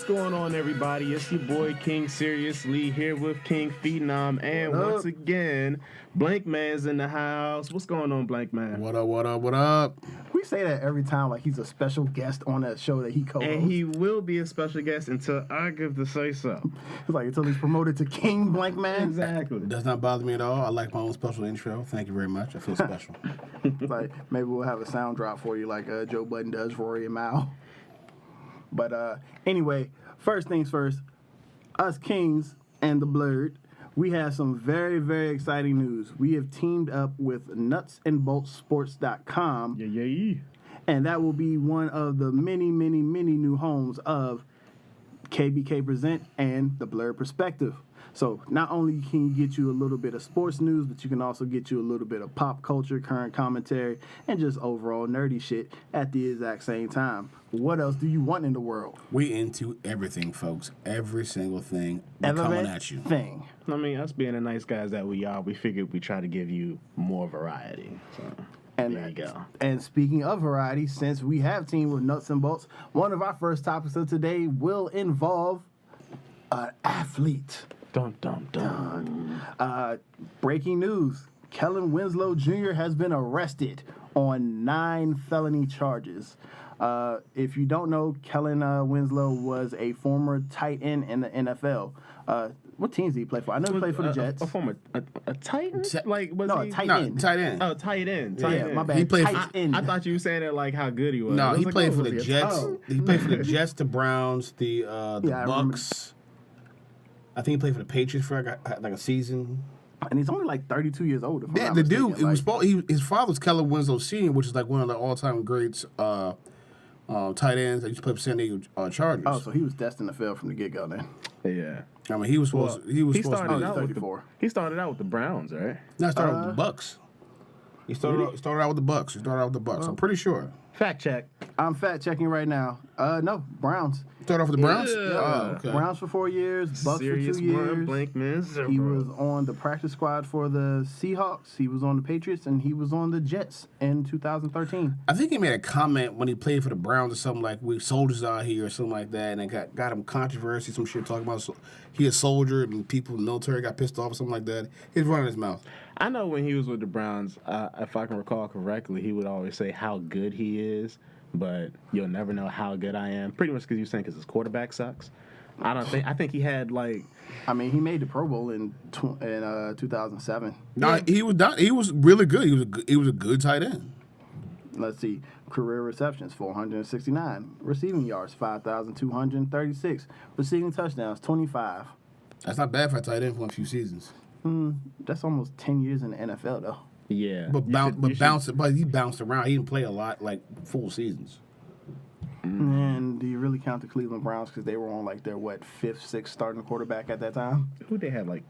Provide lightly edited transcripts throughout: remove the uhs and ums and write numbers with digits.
going on, everybody? It's your boy King Seriously here with King Phenom, and once again, Blank Man's in the house. What's going on, Blank Man? What up, what up, what up? We say that every time like he's a special guest on that show that he co-hosts. And he will be a special guest until I give the say-so. It's like until he's promoted to King Blank Man. Exactly. It does not bother me at all. I like my own special intro. Thank you very much. I feel special. It's like maybe we'll have a sound drop for you like Joe Budden does for Rory and Mal. But anyway, first things first, us Kings and the Blerd, we have some very, very exciting news. We have teamed up with nutsandboltsports.com. Yeah. And that will be one of the many, many, many new homes of KBK Present and the Blerd Perspective. So not only can you get you a little bit of sports news, but you can also get you a little bit of pop culture, current commentary, and just overall nerdy shit at the exact same time. What else do you want in the world? We into everything, folks. Every single thing. We're coming at you. Thing. I mean, us being the nice guys that we are, we figured we try to give you more variety. So And there you go. And speaking of variety, since we have teamed with Nuts and Bolts, one of our first topics of today will involve an athlete. Dun, dun, dun. Breaking news. Kellen Winslow Jr. has been arrested on 9 felony charges. If you don't know, Kellen Winslow was a former tight end in the NFL. What teams did he play for? I know he played for the Jets. A former a Titan? Like was No, he? a tight No, end. tight end. Oh, tight end. Yeah, my bad. He played tight end. I thought you were saying that like how good he was. No, I was he like, played oh, for was the he a Jets. tight end? He played for the Jets, the Browns, the Bucks. I think he played for the Patriots for like a season. And he's only like 32 years old. If I'm Yeah, not the mistaken. dude. It was his father was Kellen Winslow Sr., which is like one of the all-time greats tight ends that used to play for San Diego Chargers. Oh, so he was destined to fail from the get-go then. Yeah. I mean, he was supposed. He was supposed to started be. out with 34. he started out with the Browns, right? No, he started with the Bucks. He started out with the Bucks. I'm pretty sure. Fact check. I'm fact-checking right now. No, Browns. Started off with the Browns. Yeah. Oh, okay. Browns for 4 years, Bucks Serious for 2 one, years. Blank Man. He was on the practice squad for the Seahawks. He was on the Patriots, and he was on the Jets in 2013. I think he made a comment when he played for the Browns or something like, "We soldiers out here" or something like that, and it got him controversy. Some shit talking about he a soldier and people in the military got pissed off or something like that. He's running his mouth. I know when he was with the Browns, if I can recall correctly, he would always say how good he is, but you'll never know how good I am. Pretty much because you're saying because his quarterback sucks. I think he had like. I mean, he made the Pro Bowl in 2007. No, he was not. He was really good. He was a good tight end. Let's see. Career receptions, 469. Receiving yards, 5,236. Receiving touchdowns, 25. That's not bad for a tight end for a few seasons. That's almost 10 years in the NFL, though. Yeah. But he bounced around. He didn't play a lot, like full seasons. And do you really count the Cleveland Browns because they were on like their, 5th, 6th starting quarterback at that time? Who they have, like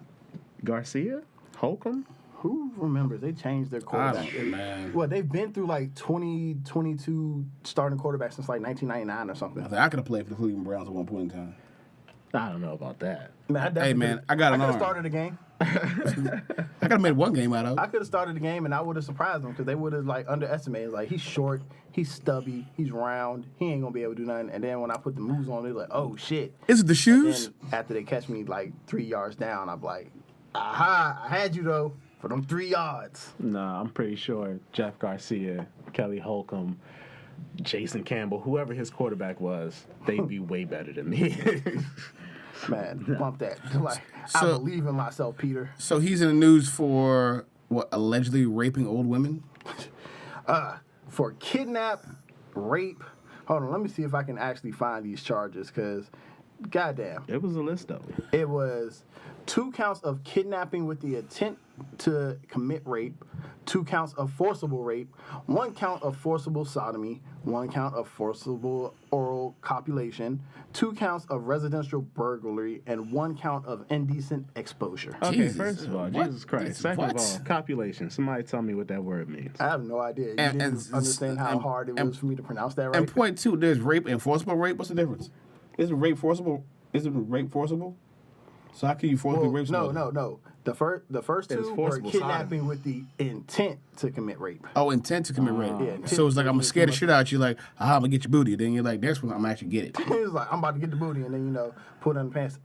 Garcia? Holcomb? Who remembers? They changed their quarterback. Man. Well, they've been through like 22 starting quarterbacks since like 1999 or something. I could have played for the Cleveland Browns at one point in time. I don't know about that. Man, Hey, man, I got an I could have arm. started the game. I could have made one game out of I it. could have started the game and I would have surprised them because they would have like underestimated. Like he's short, he's stubby, he's round, he ain't gonna be able to do nothing. And then when I put the moves on, they're like, oh shit. Is it the shoes? Then after they catch me like 3 yards down, I'm like, aha, I had you though for them 3 yards. Nah, I'm pretty sure Jeff Garcia, Kelly Holcomb, Jason Campbell, whoever his quarterback was, they'd be way better than me. Man, bump that. Like I So- believe in myself, Peter. So he's in the news for what, allegedly raping old women? For kidnap, rape. Hold on, let me see if I can actually find these charges because, goddamn, It was a list though. it was 2 counts of kidnapping with the intent to commit rape, 2 counts of forcible rape, 1 count of forcible sodomy, 1 count of forcible oral copulation, 2 counts of residential burglary, and 1 count of indecent exposure. Okay, Jesus. first of all, What? Jesus Christ. This- Second what? of all, copulation. Somebody tell me what that word means. I have no idea. You And- didn't and- understand how and- hard it and- was for me to pronounce that right. And point 2, there's rape and forcible rape. What's the difference? Isn't rape forcible? So how can you forcibly rape Well, somebody? no. The first It was two were forcible kidnapping sodomy. with the intent to commit rape. Oh, intent to commit rape. Yeah, So it's like, I'm going to scare the intent- shit out you, like, I'm going to get your booty. Then you're like, next one, I'm going to actually get it. He was like, I'm about to get the booty, and then put on the pants.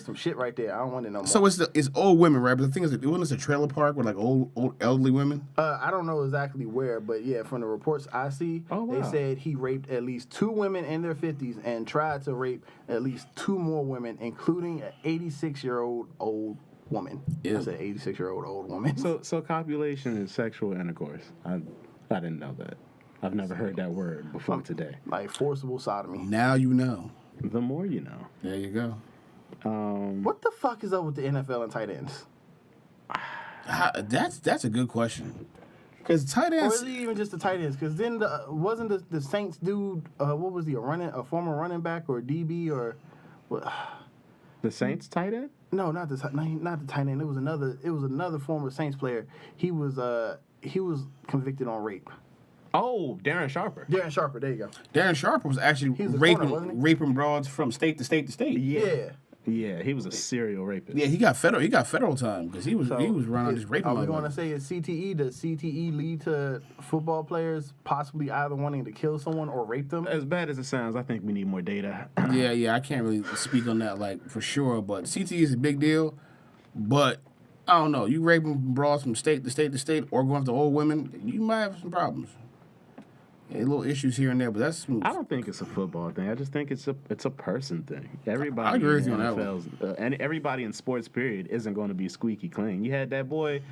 Some shit right there. I don't want it no more. So it's old women, right? But the thing is, it wasn't a trailer park with like old elderly women. I don't know exactly where, but yeah, from the reports I see, they said he raped at least 2 women in their 50s and tried to rape at least 2 more women, including an 86-year-old old woman. Ew. I said 86-year-old old woman. So copulation is sexual intercourse. I didn't know that. I've never heard that word before today. Like forcible sodomy. Now you know. The more you know. There you go. What the fuck is up with the NFL and tight ends? That's a good question. Because tight Or ends. is it even just the tight ends? Because then wasn't the Saints dude? What was he? A former running back or DB or what? The Saints tight end? No, not the tight end. It was another former Saints player. He was convicted on rape. Oh, Darren Sharper. Darren Sharper. There you go. Darren Sharper was actually He was a corner, wasn't he? raping broads from state to state to state. Yeah. Yeah, he was a serial rapist. Yeah, he got federal time because he was running just raping. Are we motherfuckers. going to say it's CTE? Does CTE lead to football players possibly either wanting to kill someone or rape them? As bad as it sounds, I think we need more data. Yeah, I can't really speak on that like for sure, but CTE is a big deal. But I don't know, you raping broads from state to state to state, or going after old women, you might have some problems. Yeah, little issues here and there, but that's. I don't think it's a football thing. I just think it's a person thing. Everybody I agree with in you on that NFL's, and everybody in sports period isn't going to be squeaky clean. You had that boy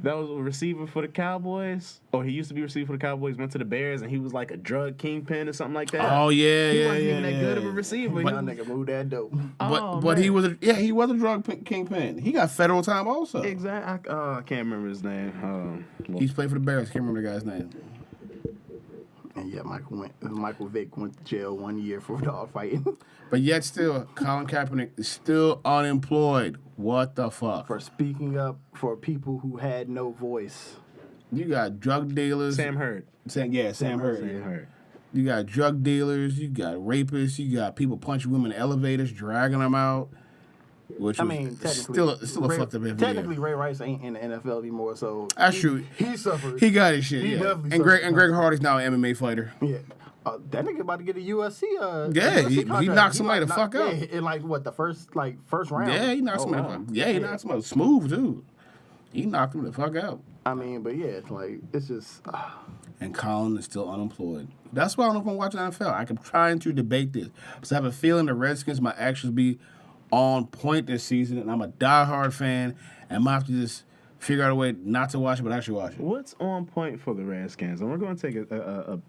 that was a receiver for the Cowboys, or he used to be a receiver for the Cowboys, went to the Bears, and he was like a drug kingpin or something like that. Oh yeah, he yeah, wasn't yeah, even that yeah, good of a yeah. receiver. Y'all nigga move that dope. But he was a drug kingpin. He got federal time also. Exactly. I can't remember his name. He's played for the Bears. Can't remember the guy's name. And yeah, Michael Vick went to jail 1 year for dog fighting. But yet still, Colin Kaepernick is still unemployed. What the fuck? For speaking up for people who had no voice. You got drug dealers. Sam Hurd. Sam Hurd. Sam Yeah. Hurd. You got drug dealers. You got rapists. You got people punching women in elevators, dragging them out. Which I was mean, still a fucked up video. Technically, Ray Rice ain't in the NFL anymore, so That's true. He suffered. He got his shit. He Yeah. definitely And suffered. Greg Hardy's now an MMA fighter. Yeah. That nigga about to get a USC. Yeah, USC he contract. knocked somebody the fuck out. Yeah, in like what the first round. Yeah, he knocked somebody. wow. He knocked somebody smooth too. He knocked him the fuck out. I mean, but yeah, it's just. And Colin is still unemployed. That's why I don't know if I'm watching NFL. I'm trying to debate this because I have a feeling the Redskins might actually be on point this season, and I'm a diehard fan, and I might have to just figure out a way not to watch it, but actually watch it. What's on point for the Redskins? And we're going to take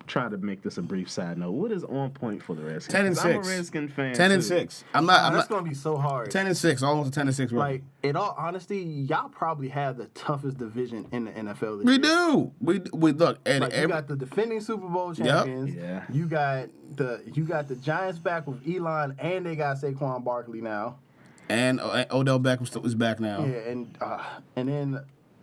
try to make this a brief side note. What is on point for the Redskins? 10 and 'Cause I'm a 6. Redskin fan. 10 and too. 6. I'm That's not gonna be so hard. 10 and 6. Almost a 10 and 6. Record. Like, in all honesty, y'all probably have the toughest division in the NFL this We year. do. We look and Like, you got the defending Super Bowl Yep. champions. Yeah. You got the Giants back with Elon, and they got Saquon Barkley now. and Odell Beckham is back now. Yeah, and then.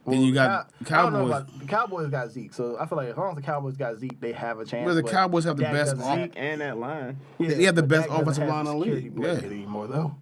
Then you got I don't know Cowboys. about the Cowboys got Zeke, so I feel like as long as the Cowboys got Zeke, they have a chance. Well, the but Cowboys have the Dak best doesn't have- Zeke and that line. They have the but best Dak doesn't offensive have line in the security league. blanket Yeah. anymore though.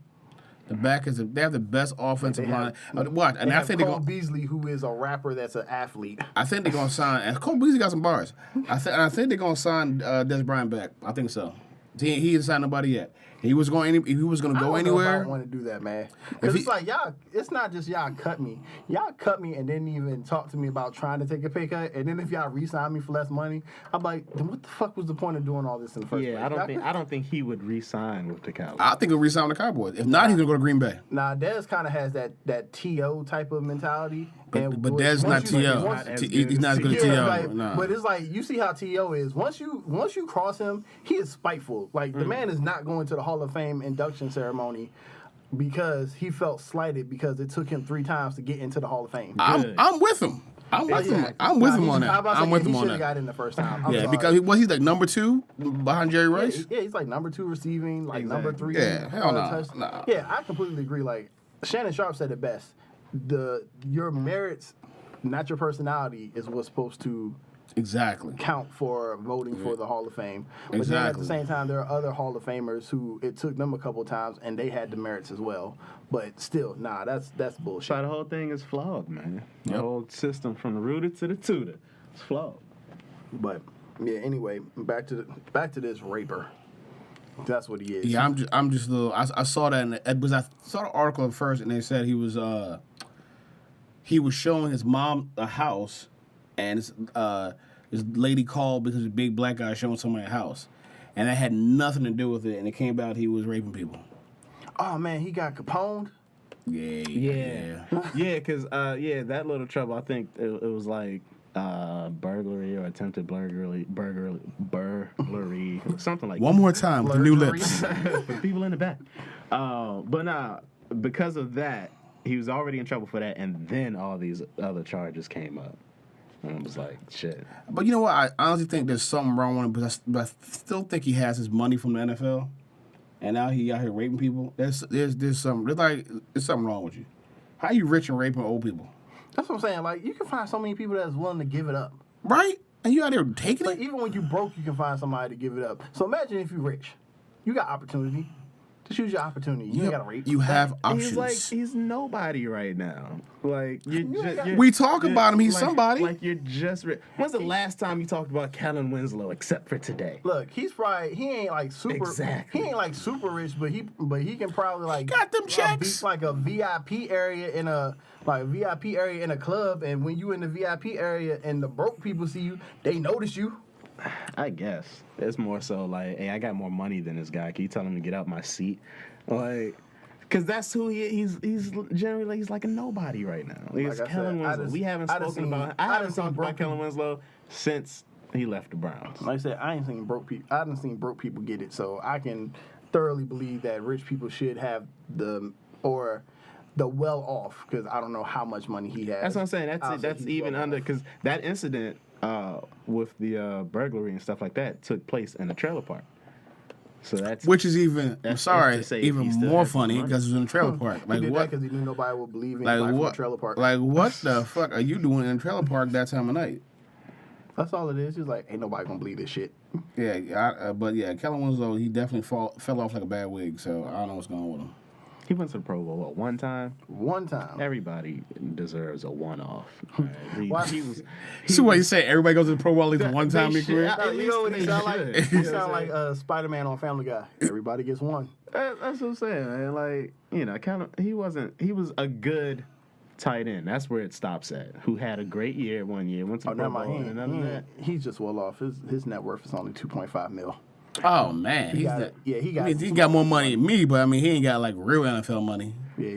The back is they have the best offensive They have- line. What? And They I have think they're Cole going. Beasley, who is a rapper that's an athlete. I think they're gonna sign. And Cole Beasley got some bars. I think they're gonna sign Des Bryant back. I think so. He hasn't signed nobody yet. He was going. If he was gonna I go don't know if anywhere. I want to do that, man. Because it's like y'all. It's not just y'all cut me. Y'all cut me and didn't even talk to me about trying to take a pay cut. And then if y'all re-sign me for less money, I'm like, then what the fuck was the point of doing all this in the first place? I don't think he would re-sign with the Cowboys. I think he'll resign with the Cowboys. If not, he's gonna go to Green Bay. Nah, Dez kind of has that TO type of mentality. But Dez not once- TO. He's not as good as Yeah, TO. like, No. but it's like you see how TO is. Once you cross him, he is spiteful. Like the man is not going to the Hall of Fame induction ceremony because he felt slighted because it took him 3 times to get into the Hall of Fame. I'm with him. I'm with him. I'm with him on that. I'm with him on He should have that. got in the first time. I'm Yeah, sorry. because he's like number 2 behind Jerry Rice. Yeah, he's like number 2 receiving, like number 3. Yeah, hell no. touch. Nah. Yeah, I completely agree. Like Shannon Sharp said it best. Your merits, not your personality, is what's supposed to Exactly. count for voting for the Hall of Fame. But then at the Exactly. same time, there are other Hall of Famers who it took them a couple times and they had demerits as well. But still, nah, that's bullshit. So the whole thing is flawed, man. The Yep. whole system from the rooter to the tutor, it's flawed. But yeah, anyway, back to this raper. That's what he is. Yeah, I'm just a little. I saw that because I saw the article at first, and they said he was showing his mom a house, and this lady called because a big black guy showing somebody a house, and that had nothing to do with it, and it came out he was raping people. Oh man, he got Capone. Yeah, because that little trouble. I think it was like burglary or attempted burglary, something like One that. more time with the new Burglary. lips. For people in the back. But nah, because of that, he was already in trouble for that, and then all these other charges came up. And I was like, shit. But you know what? I honestly think there's something wrong with him, but I still think he has his money from the NFL, and now he out here raping people. There's something wrong with you. How you rich and raping old people? That's what I'm saying. Like, you can find so many people that's willing to give it up. Right? And you out there taking Like, it? even when you broke, you can find somebody to give it up. So imagine if you're rich. You got opportunity. Just use your opportunity. You ain't got to rape. You have options. He's nobody right now. Like you're We talk about him, he's like, somebody. Like you're just. When's the last time you talked about Kellen Winslow, except for today? Look, he ain't like super. Exactly. He ain't like super rich, but he can probably like got them checks. like a VIP area in a club, and when you in the VIP area and the broke people see you, they notice you. I guess it's more so like, hey, I got more money than this guy. Can you tell him to get out my seat? Like, because that's who he is. He's generally he's like a nobody right now. He's Like I Kellen said, Winslow. We haven't spoken about. I haven't talked about Kellen people. Winslow since he left the Browns. Like I said, I ain't seen broke people. I done seen broke people get it, so I can thoroughly believe that rich people should have the well off, because I don't know how much money he has. That's what I'm saying. I'll say That's he's even well under, off. because that incident with the burglary and stuff like that took place in a trailer park. So that's Which is even, I'm That's sorry, to say if even he still more has the funny money. because it was in a trailer park. He Like did that what? because he knew nobody would believe in Like life from a what? trailer park. Like what the fuck are you doing in a trailer park that time of night? That's all it is. He's like, ain't nobody gonna believe this shit. Yeah, but yeah, Kellen Winslow, he definitely fell off like a bad wig. So I don't know what's going on with him. he went to the Pro Bowl one time. One time. Everybody deserves a one-off. Why- He was. So what you say? Everybody goes to the Pro Bowl at least one time in their career. At You know what he least sound they like? should. He sound like Spider-Man on Family Guy. Everybody gets one. That's what I'm saying, man. Like, he was a good tight end. That's where it stops at. Who had a great year one year, went to the Never Pro Bowl, mind. and other than that. He's just well off. His net worth is only $2.5 million. Oh man, He got more money than me, but I mean he ain't got like real NFL money. Yeah,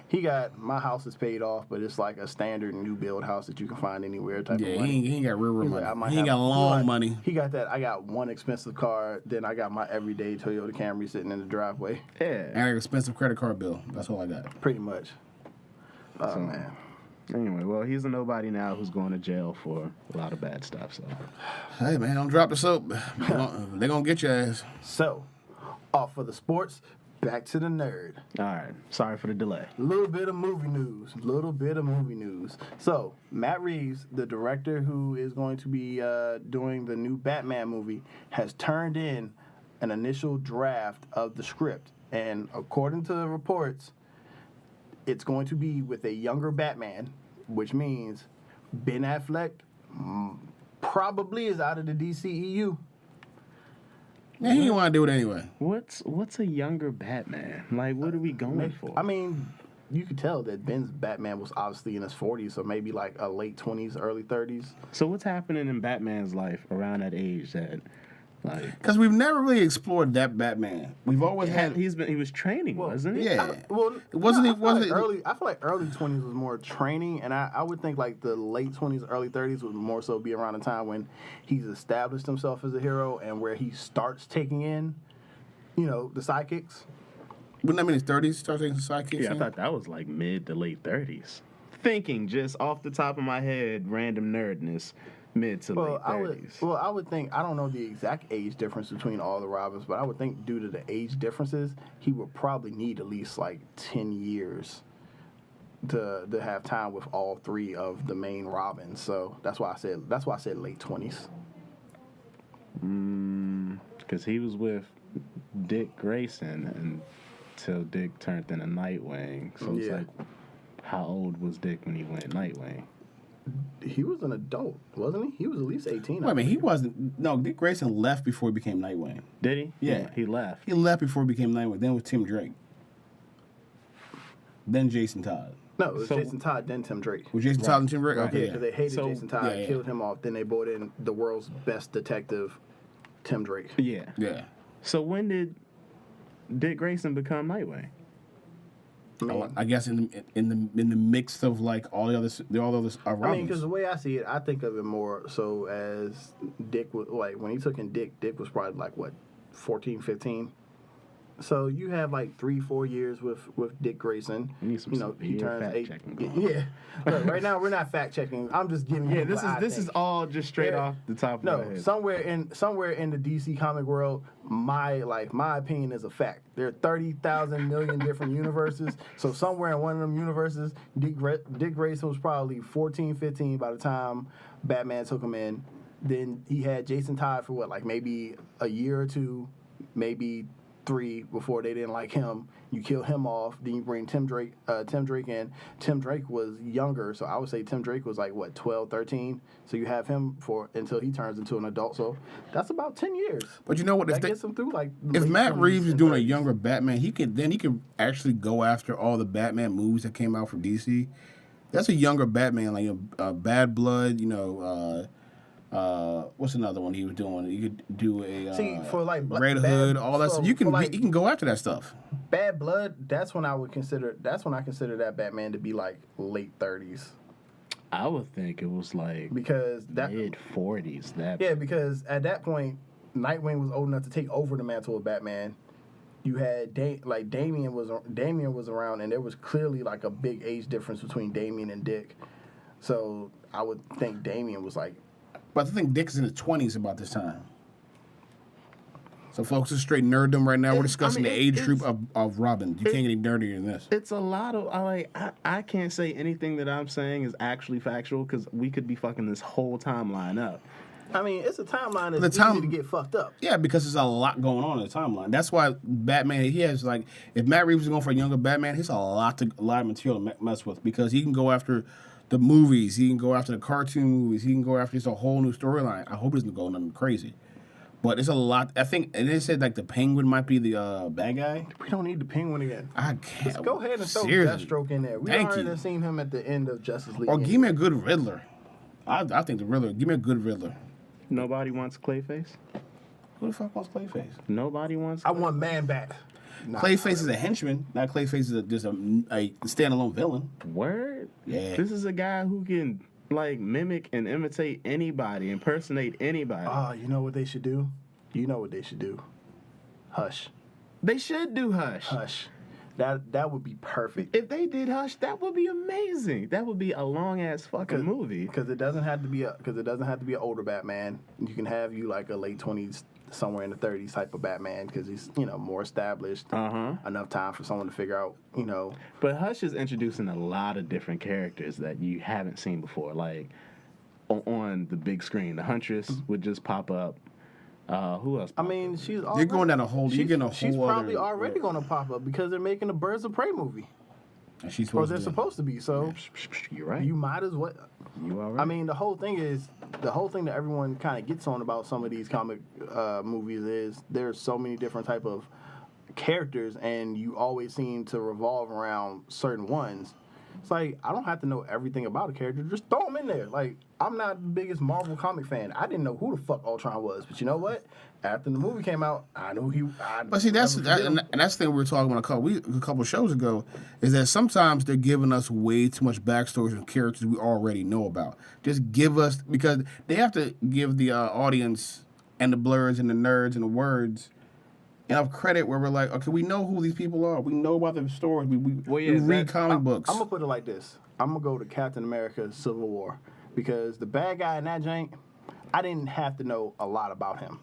he got my house is paid off, but it's like a standard new build house that you can find anywhere type Yeah, of money. he ain't got real He's money. like, I might He ain't have- got long like, money. He got that. I got one expensive car, then I got my everyday Toyota Camry sitting in the driveway. Yeah. And an expensive credit card bill. That's all I got. Pretty much. Oh So- man. Anyway, well, he's a nobody now who's going to jail for a lot of bad stuff. So Hey man, don't drop the soap. They're gonna get your ass. So, off for the sports, back to the nerd. all right, sorry for the delay. Little bit of movie news. So, Matt Reeves, the director who is going to be doing the new Batman movie, has turned in an initial draft of the script. And according to the reports, it's going to be with a younger Batman, which means Ben Affleck probably is out of the DCEU. Yeah, he didn't want to do it anyway. What's a younger Batman? Like, what are we going for? I mean, you could tell that Ben's Batman was obviously in his 40s, so maybe like a late 20s, early 30s. So what's happening in Batman's life around that age that, like, Because we've never really explored that Batman. We've always had. he was training, wasn't he? Yeah. Well, Wasn't no, he- wasn't he- I feel like early 20s was more training, and I would think like the late 20s, early 30s would more so be around the time when he's established himself as a hero and where he starts taking in, the sidekicks. Wouldn't that mean his 30s? Start taking some sidekicks? Yeah, I in? thought that was like mid to late 30s. Thinking just off the top of my head, random nerdness, mid to late 30s. I would think, I don't know the exact age difference between all the Robins, but I would think due to the age differences, he would probably need at least like 10 years to have time with all three of the main Robins. So that's why I said late 20s. Because he was with Dick Grayson until Dick turned into Nightwing. So it's Yeah. like, how old was Dick when he went Nightwing? He was an adult, wasn't he? He was at least 18. Wait a minute, he wasn't. No, Dick Grayson left before he became Nightwing. Did he? Yeah. He left. He left before he became Nightwing. Then with Tim Drake. Then Jason Todd. No, it was So- Jason Todd, then Tim Drake. Was Jason Todd and Tim Drake? Right. Okay, Yeah, because they hated So- Jason Todd, Yeah. killed him off. Then they brought in the world's best detective, Tim Drake. Yeah. yeah. So when did Dick Grayson become Nightwing? I mean, I guess in the mix of like all the other Robins. I mean, because the way I see it, I think of it more so as Dick was like when he took in Dick was probably like what, 14, 15. So you have like 3-4 years with Dick Grayson. We need some You know, he severe turns fact 8. checking going on. Yeah. Look, right now we're not fact checking. I'm just giving you. Yeah, what this is think. all just straight Yeah. off the top of my No, head. somewhere in the DC comic world, my opinion is a fact. There are 30,000 million different universes. So somewhere in one of them universes, Dick Grayson was probably 14, 15 by the time Batman took him in. Then he had Jason Todd for what, like maybe a year or two, maybe 3 before they didn't like him. You kill him off. Then you bring Tim Drake in. Tim Drake was younger, so I would say Tim Drake was like what, 12, 13. So you have him for until he turns into an adult. So that's about 10 years. But you know what? That gets him through like. If late Matt 20s Reeves is and doing a 30s. younger Batman, he could actually go after all the Batman movies that came out from DC. That's a younger Batman, like Bad Blood. You know, what's another one he was doing? You could do a See, for like Red Hood, all that so stuff. You for like can go after that stuff. Bad Blood. That's when I consider that Batman to be like late 30s I would think it was like because that mid 40s. Yeah, because at that point, Nightwing was old enough to take over the mantle of Batman. You had Damian was around, and there was clearly like a big age difference between Damian and Dick. So I would think Damian was like, But I think Dick's in his 20s about this time. So, folks, it's straight nerddom right now. We're discussing the age group of Robin. You can't get any nerdier than this. It's a lot of I can't say anything that I'm saying is actually factual because we could be fucking this whole timeline up. I mean, it's a timeline that's The time- easy to get fucked up. Yeah, because there's a lot going on in the timeline. That's why Batman, he has like, if Matt Reeves is going for a younger Batman, he's a lot of material to mess with because he can go after the movies, he can go after the cartoon movies, he can go after just a whole new storyline. I hope it doesn't go nothing crazy. But it's a lot. I think, and they said like the Penguin might be the bad guy. We don't need the Penguin again. I can't. Just go ahead and throw Seriously. Deathstroke in there. We Thank already you. seen him at the end of Justice League. Or give me a good Riddler. I think the Riddler. Give me a good Riddler. Nobody wants Clayface. Who the fuck wants Clayface? Nobody wants. I want Man Bat. Nah, Clayface is a henchman. Not Clayface is just a standalone villain. Word. Yeah. This is a guy who can like mimic and imitate anybody, impersonate anybody. Oh, you know what they should do? You know what they should do? Hush. They should do Hush. Hush. That would be perfect. If they did Hush, that would be amazing. That would be a long ass fucking movie. Because it doesn't have to be an older Batman. You can have you like a late 20s, somewhere in the 30s type of Batman because he's more established. Enough time for someone to figure out But Hush is introducing a lot of different characters that you haven't seen before. Like on the big screen, the Huntress would just pop up. Who else? I mean, she's already, You're going down a whole. You're getting a whole. She's probably other, already going to pop up because they're making a Birds of Prey movie, And she's or supposed they're to. supposed to be. So You're right. you might as well. You are right. I mean, the whole thing that everyone kind of gets on about some of these comic movies is there's so many different type of characters, and you always seem to revolve around certain ones. It's like I don't have to know everything about a character; just throw them in there. Like I'm not the biggest Marvel comic fan. I didn't know who the fuck Ultron was, but you know what? After the movie came out, I knew he. But see, that's and that's the thing we were talking about a couple shows ago, is that sometimes they're giving us way too much backstories of characters we already know about. Just give us, because they have to give the audience and the blurs and the nerds and the words enough credit where we're like, okay, we know who these people are. We know about their stories. We read comic books. I'm gonna put it like this. I'm gonna go to Captain America: Civil War because the bad guy in that jank, I didn't have to know a lot about him.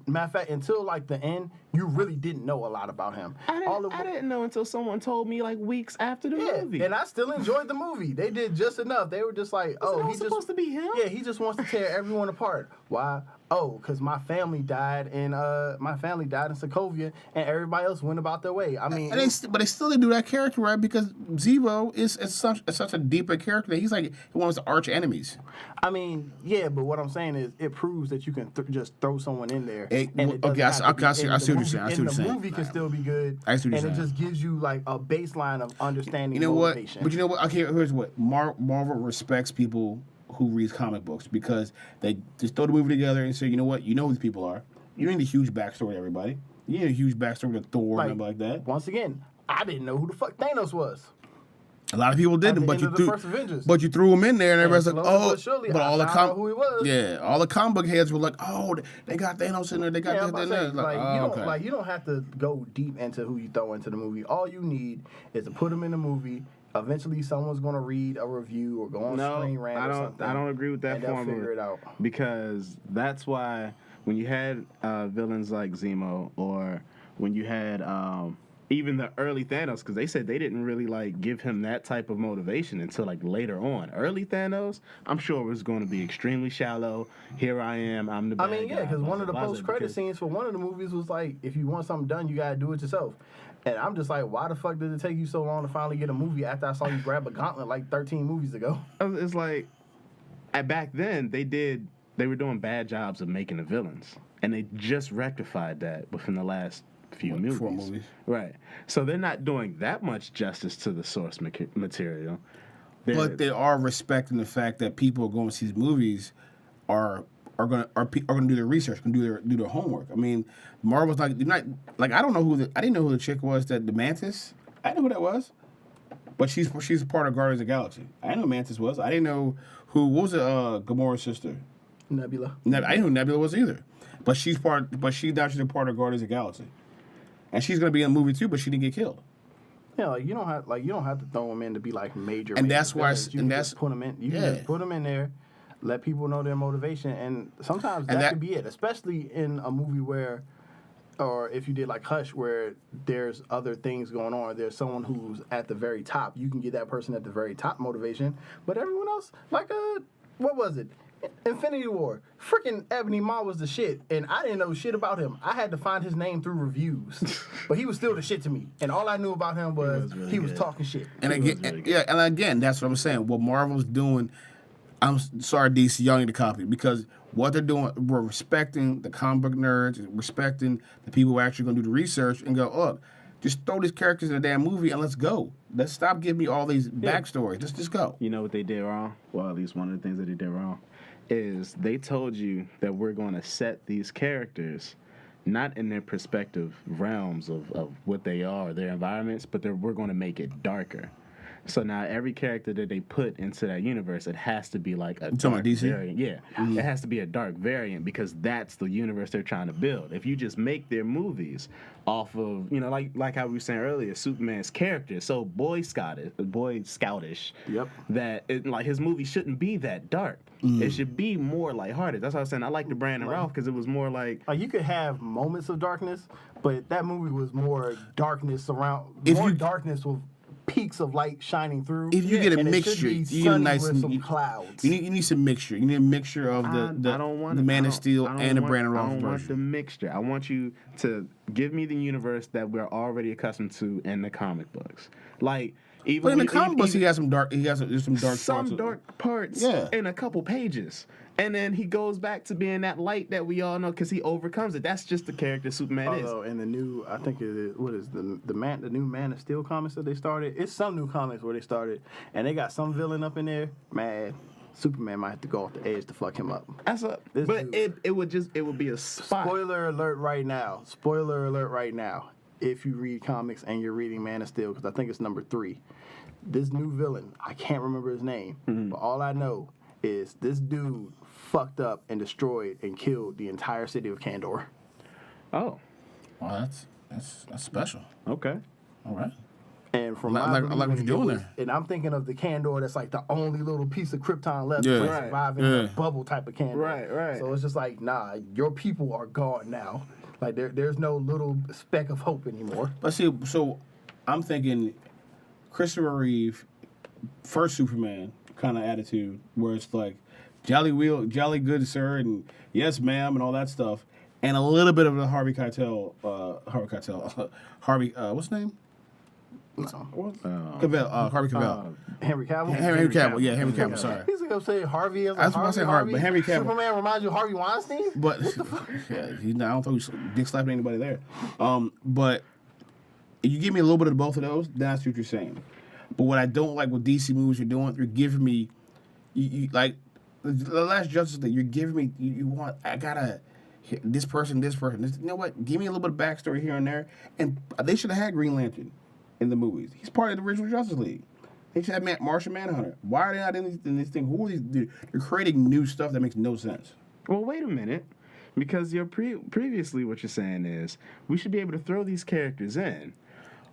Matter of fact, until like the end, you really didn't know a lot about him. I didn't know until someone told me like weeks after the movie. And I still enjoyed the movie. They did just enough. They were just like, Oh, he's supposed to be him. Yeah, he just wants to tear everyone apart. Why? Oh, because my family died in Sokovia, and everybody else went about their way. I mean, but they still didn't do that character right because Zemo is such a deeper character that he's like one of the arch enemies. I mean, yeah, but what I'm saying is it proves that you can just throw someone in there. I see what you're saying. The movie can still be good, and it just gives you like a baseline of understanding. You know motivation. what? But you know what? Okay, here's what Marvel respects people who reads comic books because they just throw the movie together and say, you know what? You know who these people are. You don't need a huge backstory to everybody. You need a huge backstory to Thor and like that. Once again, I didn't know who the fuck Thanos was. A lot of people didn't, but you threw him in there, and everybody's like, "Oh!" But all the comic book heads were like, "Oh, they got Thanos in there. They got this in there." You don't have to go deep into who you throw into the movie. All you need is to put them in the movie. Eventually, someone's going to read a review or go on Screen Rant or something. I don't agree with that and they'll figure it out. Because that's why when you had villains like Zemo or when you had even the early Thanos, because they said they didn't really like give him that type of motivation until like later on. Early Thanos, I'm sure it was going to be extremely shallow. Here I am, I'm the bad guy. Because one of the post-credit scenes for one of the movies was like, if you want something done, you got to do it yourself. And I'm just like, why the fuck did it take you so long to finally get a movie after I saw you grab a gauntlet like 13 movies ago? It's like, back then, they were doing bad jobs of making the villains. And they just rectified that within the last few movies. 4 movies. Right. So they're not doing that much justice to the source material. But they are respecting the fact that people going to see these movies are going to do their research, going to do their homework. I mean, Marvel's like I don't know I didn't know who the chick was that the Mantis. I didn't know who that was, but she's a part of Guardians of the Galaxy. I didn't know who Mantis was. I didn't know what was Gamora's sister. Nebula. I didn't know who Nebula was either, but she's a part of Guardians of the Galaxy, and she's going to be in the movie too. But she didn't get killed. Yeah, you don't have to throw them in to be like major. And that's why. Just put them in. You can just put them in there. Let people know their motivation, and sometimes that could be it, especially in a movie where, or if you did like Hush, where there's other things going on. There's someone who's at the very top. You can get that person at the very top motivation, but everyone else, like what was it? Infinity War. Freaking Ebony Maw was the shit, and I didn't know shit about him. I had to find his name through reviews, but he was still the shit to me. And all I knew about him was he was talking shit. And again, that's what I'm saying. What Marvel's doing. I'm sorry, DC, y'all need to copy because what they're doing, we're respecting the comic book nerds, respecting the people who are actually going to do the research and go, look, just throw these characters in a damn movie and let's go. Let's stop giving me all these backstories. Let's just go. You know what they did wrong? Well, at least one of the things that they did wrong is they told you that we're going to set these characters not in their perspective realms of what they are, their environments, but we're going to make it darker. So now every character that they put into that universe, it has to be like a dark variant. Yeah, it has to be a dark variant because that's the universe they're trying to build. If you just make their movies off of, like how we were saying earlier, Superman's character is so Boy Scoutish. Yep. That his movie shouldn't be that dark. It should be more lighthearted. That's what I was saying. I like the Brandon Routh because it was more like you could have moments of darkness, but that movie was more darkness darkness with peaks of light shining through. If you get a mixture, you get a nice some clouds. You need some mixture. You need a mixture of the Man of Steel and the Brandon Routh version. I don't want the mixture. I want you to give me the universe that we're already accustomed to in the comic books. But in the comic books, he has some dark. There's some dark parts in a couple pages. And then he goes back to being that light that we all know because he overcomes it. That's just the character Superman is. Although in the new, I think it is, what is the new Man of Steel comics that they started? It's some new comics where they started, and they got some villain up in there. Man, Superman might have to go off the edge to fuck him up. It would be a spot. Spoiler alert right now. If you read comics and you're reading Man of Steel, because I think it's number 3, this new villain, I can't remember his name, but all I know is this dude fucked up and destroyed and killed the entire city of Kandor. Oh. Well, that's special. Okay. All right. And from I like what you're doing there. And I'm thinking of the Kandor that's like the only little piece of Krypton left Yeah. to Right. survive in that bubble type of Kandor. Right. So it's just like, nah, your people are gone now. Like there's no little speck of hope anymore. But see, so I'm thinking Christopher Reeve, first Superman kind of attitude, where it's like jolly good sir, and yes ma'am, and all that stuff, and a little bit of the Harvey Keitel, what's his name? Harvey Cavill. Henry Cavill? Henry Cavill, yeah, Henry Cavill, sorry. He's gonna say Harvey as I was about to say Harvey, but Henry Cavill. Superman reminds you of Harvey Weinstein? But yeah, I don't think he's dick slapping anybody there. But if you give me a little bit of both of those, that's what you're saying. But what I don't like with DC movies you're doing, you're giving me, you like the Last Justice League. You're giving me, you want, I gotta this person. You know what? Give me a little bit of backstory here and there. And they should have had Green Lantern in the movies. He's part of the original Justice League. They should have Martian Manhunter. Why are they not in this thing? Who are these? They're creating new stuff that makes no sense. Well, wait a minute. Because previously what you're saying is we should be able to throw these characters in.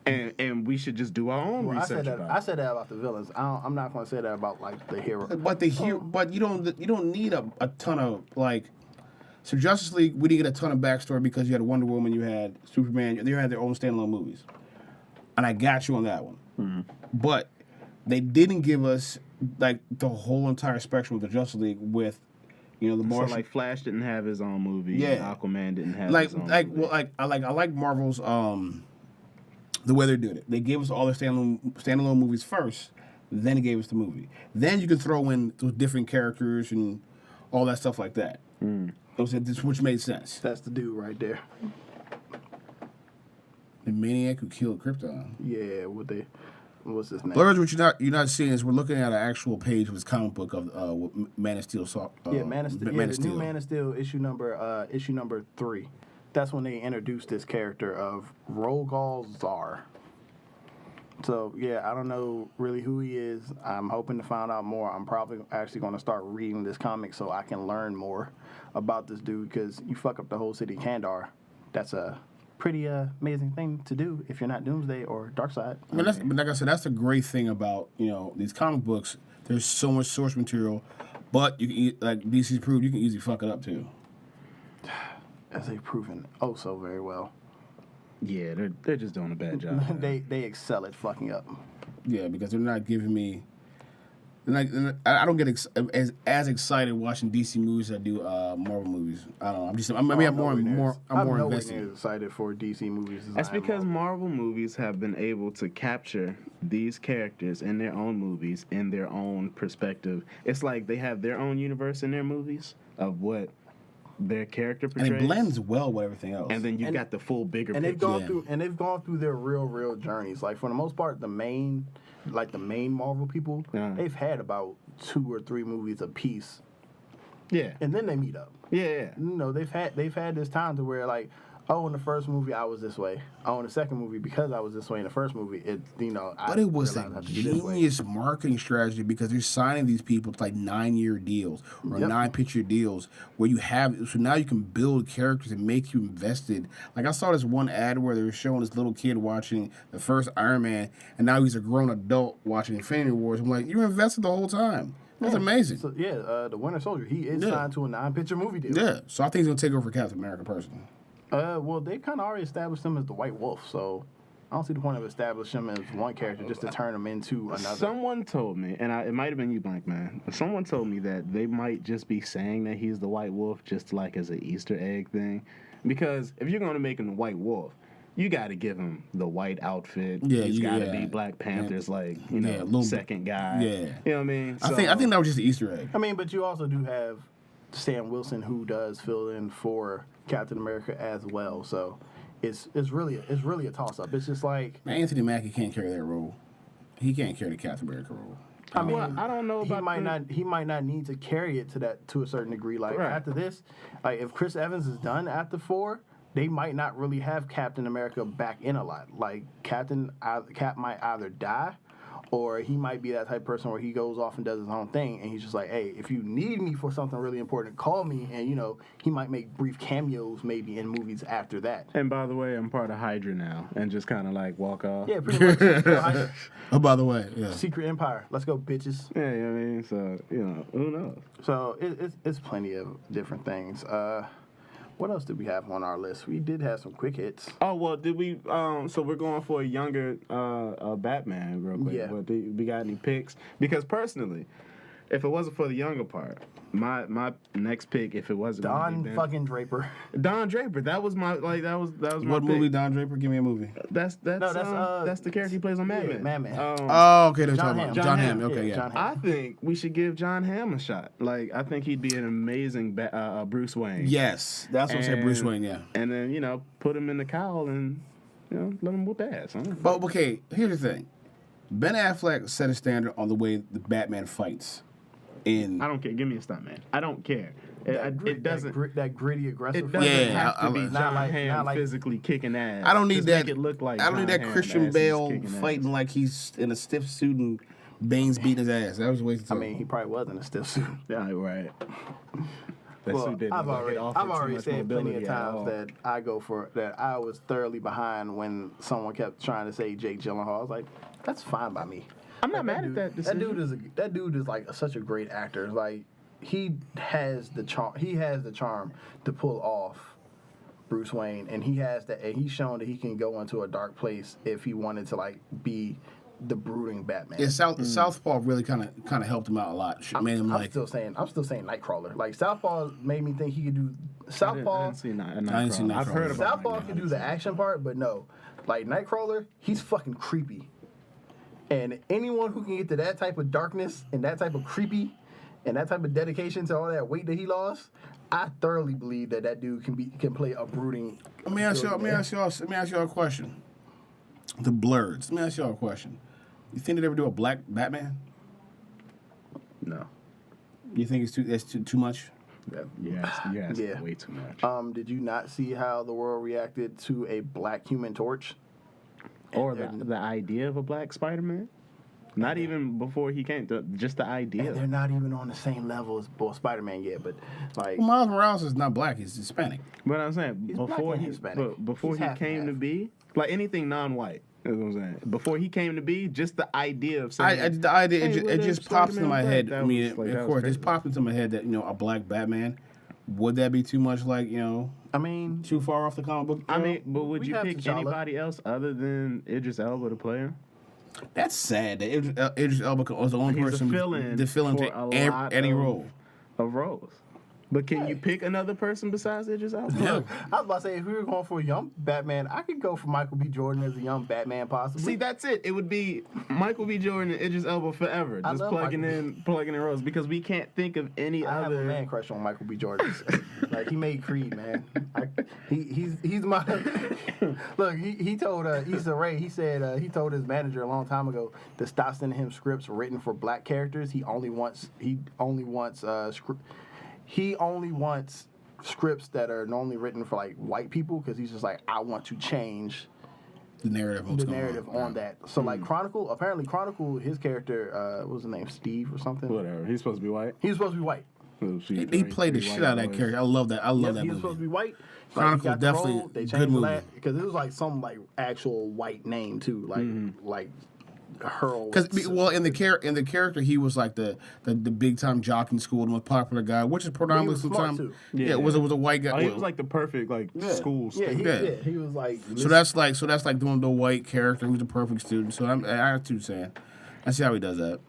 And we should just do our own research. I said that about the villains. I'm not going to say that about like the hero. But but you don't need a ton of like. So Justice League, we didn't get a ton of backstory because you had Wonder Woman, you had Superman, they had their own standalone movies, and I got you on that one. Mm-hmm. But they didn't give us like the whole entire spectrum of the Justice League with, the Martian. So like Flash didn't have his own movie. Yeah. Aquaman didn't have his own movie. I like Marvel's the way they did it. They gave us all their standalone movies first, then it gave us the movie. Then you could throw in those different characters and all that stuff like that. Mm. Which made sense. That's the dude right there. The maniac who killed Krypton. Yeah, what's his name? Blerds, what you're not seeing is we're looking at an actual page of his comic book of Man of Steel. Man of Steel. New Man of Steel issue number 3. That's when they introduced this character of Rogol Zar. So, yeah, I don't know really who he is. I'm hoping to find out more. I'm probably actually going to start reading this comic so I can learn more about this dude, because you fuck up the whole city of Kandor. That's a pretty amazing thing to do if you're not Doomsday or Darkseid. But like I said, that's the great thing about, these comic books. There's so much source material, but you can, like DC's proved, you can easily fuck it up, too. As they've proven so very well. Yeah, they're just doing a bad job. they excel at fucking up. Yeah, because they're not giving me. I don't get as excited watching DC movies as I do Marvel movies. I don't know. I'm more invested. Excited for DC movies. That's because Marvel movies have been able to capture these characters in their own movies, in their own perspective. It's like they have their own universe in their movies of what their character portrays, and it blends well with everything else. And then you got the full bigger and picture. They've gone through their real journeys. Like for the most part, the main Marvel people, they've had about 2 or 3 movies a piece. Yeah, and then they meet up. Yeah. They've had this time to where like, in the first movie I was this way. In the second movie, because I was this way in the first movie, But it was a genius marketing strategy because they're signing these people to like 9-year deals or 9-picture deals where you have, so now you can build characters and make you invested. Like I saw this one ad where they were showing this little kid watching the first Iron Man, and now he's a grown adult watching Infinity Wars. I'm like, you're invested the whole time. That's amazing. So, the Winter Soldier, he is signed to a 9-picture movie deal. Yeah, so I think he's gonna take over for Captain America personally. Well, they kind of already established him as the White Wolf, so I don't see the point of establishing him as one character just to turn him into another. Someone told me, and it might have been you, Blank Man. Someone told me that they might just be saying that he's the White Wolf just like as an Easter egg thing, because if you're going to make him the White Wolf, you got to give him the white outfit. Yeah, he's got to be Black Panther's second guy. Yeah, you know what I mean. So, I think that was just an Easter egg. I mean, but you also do have Sam Wilson, who does fill in for Captain America as well. So it's really a toss up. It's just like Anthony Mackie can't carry that role. He can't carry the Captain America role. I mean, I don't know about he might not need to carry it to a certain degree. Like after this, like if Chris Evans is done after 4, they might not really have Captain America back in a lot. Like Cap might either die, Or he might be that type of person where he goes off and does his own thing, and he's just like, hey, if you need me for something really important, call me. And, he might make brief cameos maybe in movies after that. And by the way, I'm part of Hydra now, and just kind of like walk off. Yeah, pretty much. Oh, by the way, yeah. Secret Empire. Let's go, bitches. Yeah, you know what I mean? So, who knows? So it's plenty of different things. What else did we have on our list? We did have some quick hits. Oh, well, did we, so we're going for a younger Batman real quick. Yeah. But we got any picks? Because personally, if it wasn't for the younger part, my next pick, if it wasn't Don fucking Draper. Don Draper, that was my my What pick. movie, Don Draper? Give me a movie. That's the character he plays on Mad Men. Mad Men. Oh, okay. They're John talking Hamm. about John Hamm. Okay, yeah. John Hamm. I think we should give John Hamm a shot. Like, I think he'd be an amazing Bruce Wayne. Yes, that's what I said. Bruce Wayne. Yeah. And then put him in the cowl and let him whoop ass. Huh? But okay, here's the thing. Ben Affleck set a standard on the way the Batman fights. I don't care. Give me a stunt man. I don't care. It doesn't. That gritty, aggressive. It doesn't have to be not John like- Hamm not like- physically kicking ass. I don't need Just that. Make it look like I don't need John that Hamm Christian ass is Bale kicking fighting ass. like he's in a stiff suit and Bane's beating his ass. That was a waste of I time. mean, he probably was in a stiff suit. Yeah, right. That Well, suit didn't I've look like it already, offered I've too already much said plenty mobility of at all. times that I was thoroughly behind when someone kept trying to say Jake Gyllenhaal. I was like, that's fine by me. I'm not mad at that decision. That dude is like such a great actor. Like he has the charm. He has the charm to pull off Bruce Wayne, and he has that. And he's shown that he can go into a dark place if he wanted to like be the brooding Batman. Yeah, Southpaw really kind of helped him out a lot. Made him I'm still saying Nightcrawler. Like Southpaw made me think he could do Southpaw. I didn't see Nightcrawler. I didn't see I've heard Nightcrawler. about Southpaw can do the action part, but no, like Nightcrawler, he's fucking creepy. And anyone who can get to that type of darkness and that type of creepy and that type of dedication to all that weight that he lost, I thoroughly believe that dude can play a brooding. Let me ask y'all a question. The Blerds. Let me ask y'all a question. You think they'd ever do a black Batman? No. You think that's too much? Yes, Yeah. way too much. Did you not see how the world reacted to a black Human Torch? Or the idea of a black Spider-Man? Not even before he came, just the idea. And they're not even on the same level as Spider-Man yet, but like Well, Miles Morales is not black. He's Hispanic. But I'm saying, He's black before and he Hispanic. before He's he half and came to half. be, like anything non-white, is what I'm saying. Before he came to be, just the idea of saying, The idea, hey, it what just if pops into my Spider-Man head. black? I mean, That was, like, of that course, was it just crazy. popped into my head that, a black Batman, would that be too much, like, I mean, too far off the comic book? I mean, but would we you have pick T'Challa. anybody else other than Idris Elba to play him? That's sad that Idris Elba was the only He's a person fill-in to fill into for a lot any of- role. Of roles. But can you pick another person besides Idris Elba? Yeah. I was about to say, if we were going for a young Batman, I could go for Michael B. Jordan as a young Batman, possibly. See, that's it. It would be Michael B. Jordan and Idris Elba forever, I just love plugging Michael in roles because we can't think of any I have a other. man crush on Michael B. Jordan. Like he made Creed, man. He's my look. He told Issa Rae. He said he told his manager a long time ago to stop sending him scripts written for black characters. He only wants scripts that are normally written for like white people because he's just like, I want to change The narrative. of what's the going narrative on that. So like Chronicle, his character, what was his name, Steve or something? Whatever. He's supposed to be white. He was supposed to be white. He played the shit out of that character. I love that. I love that He was supposed to movie. be white. Chronicle, he got the definitely role, they good changed the movie. last because it was like some like actual white name too, like Hurl. Because in the character he was like the big time jock in school, the most popular guy, which is predominantly was smart, sometimes too. yeah, it was a white guy. Oh, he was like the perfect school yeah, student. he was like. So that's like doing the white character who's the perfect student. So I see what you're saying. I see how he does that.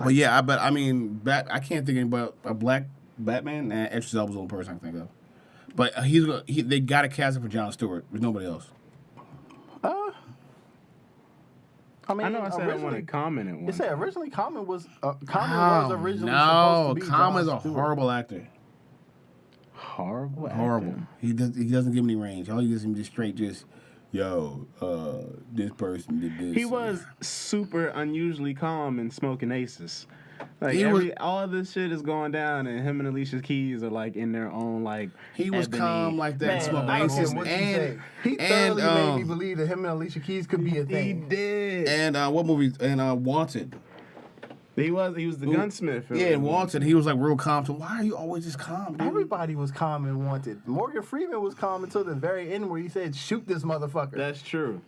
But yeah, I mean, I can't think about a black Batman. And Idris Elba's the only person I can think of. But they got to cast it for Jon Stewart. There's nobody else. I mean, I know I said I originally- wanted Common at one. It said originally Common was originally no, supposed to be Common is Jon a Stewart. horrible actor. Horrible. Horrible. actor. He doesn't give any range. All he gives him just straight this person did this. He was super unusually calm in Smoking Aces. Like all this shit is going down, and him and Alicia Keys are like in their own like. He was ebony- calm like that. Man, Small I don't care basis. what you And say. He thoroughly made me believe that him and Alicia Keys could be a He thing. did. and what movie? And Wanted. He was the gunsmith. Yeah, and Wanted. He was like real calm. So why are you always just calm, dude? Everybody was calm and Wanted. Morgan Freeman was calm until the very end where he said, "Shoot this motherfucker." That's true.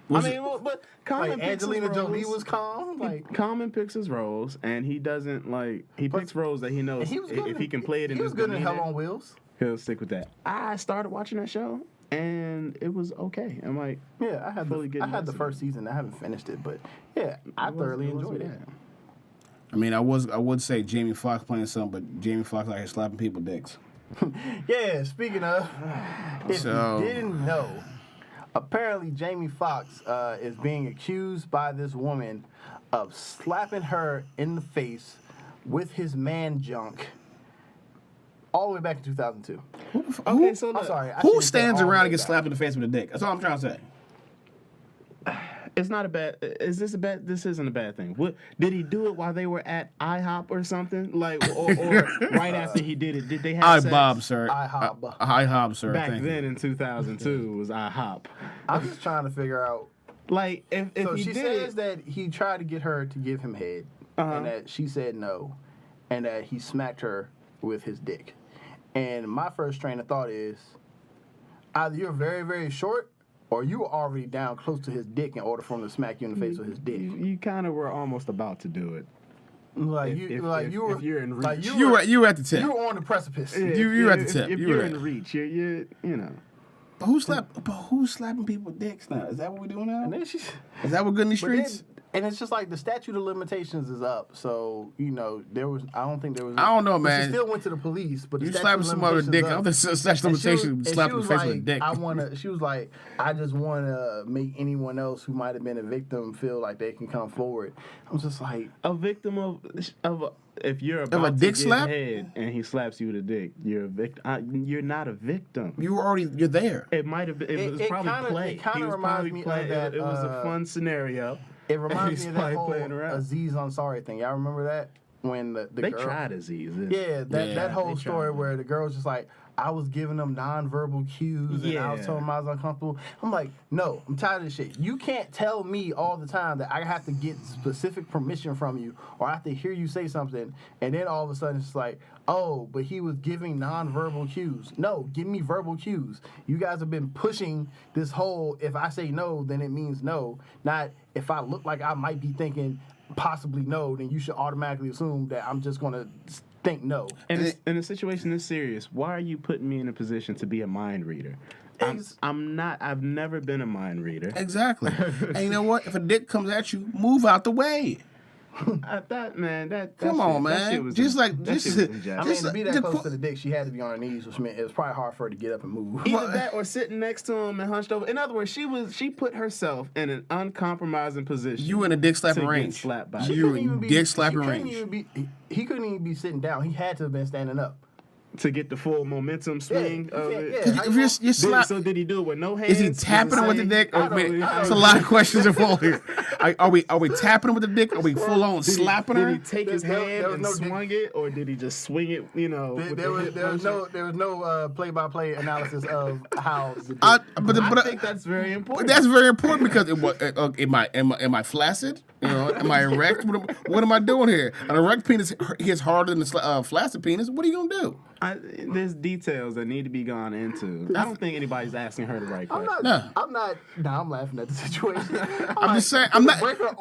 Was I it- mean, but Common Like picks his Angelina Jolie roles. was calm. Like Common picks his roles, and he doesn't like he picks roles that he knows and he was good if he can play it in he his was good in demeanor, Hell on Wheels. he'll stick with that. I started watching that show, and it was okay. I'm like, Yeah, I had Fully the getting I had the invested. first season. I haven't finished it, but yeah, I thoroughly enjoyed it. I mean, I would say Jamie Foxx playing something, but Jamie Foxx out here slapping people dicks. Yeah, speaking of, if So- you didn't know, apparently Jamie Foxx is being accused by this woman of slapping her in the face with his man junk all the way back in 2002. Okay, so I'm look, sorry. I Who shouldn't say stands all the around way and gets back. slapped in the face with a dick? That's all I'm trying to say. it's not a bad. Is this a bad? This isn't a bad thing. What did he do it while they were at IHOP or something? Like, or right after he did it? Did they have sex? IBOB, sir. IHOB. IHOB, sir. Back Thank you. then in 2002 was IHOP. I'm just trying to figure out. Like if So he she did says it, that he tried to get her to give him head, and that she said no, and that he smacked her with his dick. And my first train of thought is, either you're very, very short, or you were already down close to his dick in order for him to smack you in the face with his dick. you kind of were almost about to do it. Like if- you, if- like if- you were, if you're in like reach. you You were, were at the tip. you were on the precipice. You at the tip. If You were you're in there. reach, you're you know. But who's slapping people with dicks now? Is that what we're doing now? And then she's. Is that what good in the But then, streets? and it's just like the statute of limitations is up, so you know I don't think there was. I don't know, but man. She still went to the police, but the You statute slapping of somebody with a dick. I don't limitations think statute of up. And she was- limitations and slapping she the was face like, with a dick. I wanna. She was like, I just wanna make anyone else who might have been a victim feel like they can come forward. I'm just like, A victim if you're about a to dick get slap? head and he slaps you with a dick, you're a victim. You're not a victim. You're there. It might have been. It was probably play. It kinda He was reminds probably me of playing. that, It was a fun scenario. it reminds He's me of that probably whole playing around. Aziz Ansari thing. Y'all remember that when the They girl, tried Aziz. Yeah, that Yeah, whole they story tried. where the girl's just like, I was giving them nonverbal cues and I was Yeah. telling them I was uncomfortable. I'm like, no, I'm tired of this shit. You can't tell me all the time that I have to get specific permission from you or I have to hear you say something and then all of a sudden it's like, oh, but he was giving nonverbal cues. No, give me verbal cues. You guys have been pushing this whole, if I say no, then it means no. Not if I look like I might be thinking possibly no, then you should automatically assume that I'm just going to think no. And in a situation this serious, why are you putting me in a position to be a mind reader? I'm not. I've never been a mind reader. Exactly. And you know what? If a dick comes at you, move out the way. I thought, man, that Come shit, on, that man. shit was Just like- that just- shit was injustice. I mean, to be that the close qu- to the dick, she had to be on her knees, which meant it was probably hard for her to get up and move. Either that or sitting next to him and hunched over. In other words, she put herself in an uncompromising position. You in a dick slapping to get range. slapped by. You in dick slapping he couldn't range. even be. He couldn't even be sitting down. He had to have been standing up. to get the full momentum swing of it. yeah. If you're slap, So did he do it with no hands? is he Was tapping it him with the saying- dick? I Or, don't wait, really- I there's a don't lot of questions involved here. Are we tapping him with the dick? Are we full on Did he- slapping Did her? he take his There hand was and no dick. swung it, or did he just swing it? You know, with There the was hip no play-by-play analysis of how. The But I think that's very important. But that's very important because am I flaccid? You know, am I erect? What am I doing here? An erect penis hits harder than a flaccid penis. What are you gonna do? There's details that need to be gone into. I don't think anybody's asking her the right I'm question. not. I'm not. Nah, I'm laughing at the situation. I'm just saying. I'm not. Break her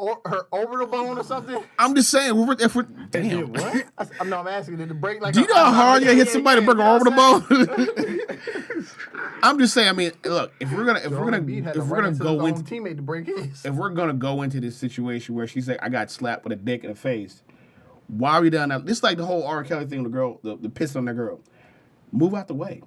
orbital bone or something. I'm just saying. If we're damn. What? I'm asking. Did it break like? Do you know how hard you hit somebody to break an orbital bone? I'm just saying. I mean, look. If we're gonna go into teammate to break his. if we're gonna go into this situation where she's like, I got slapped with a dick in the face, why are we done now? This is like the whole R. Kelly thing with the girl, the pissing on the girl. Move out the way.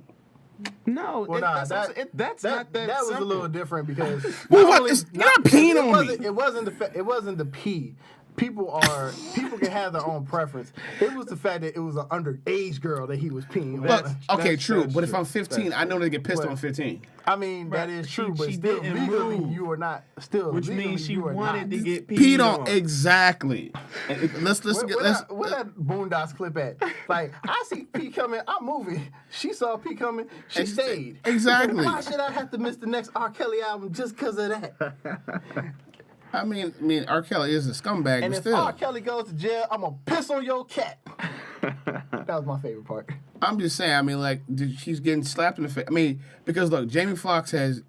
No, Well, nah, that's that not that was a simple. little different because Move not out- only- you're not peeing on me. It wasn't the pee. people can have their own preference. It was the fact that it was an underage girl that he was peeing. But okay, true. that's But if true. I'm 15, I know they get pissed But- on 15. I mean, that is true, but she still didn't legally move. you are not. Still, Which legally, means she you are wanted not. to get Peed on exactly. And let's Where get let's. that Boondocks clip at? Like, I see P coming, I'm moving. She saw P coming, she stayed. Exactly. Why should I have to miss the next R. Kelly album just because of that? I mean, R. Kelly is a scumbag, And but if still. R. Kelly goes to jail, I'm gonna piss on your cat. That was my favorite part. I'm just saying. I mean, like, she's getting slapped in the face. I mean, because look, Jamie Foxx has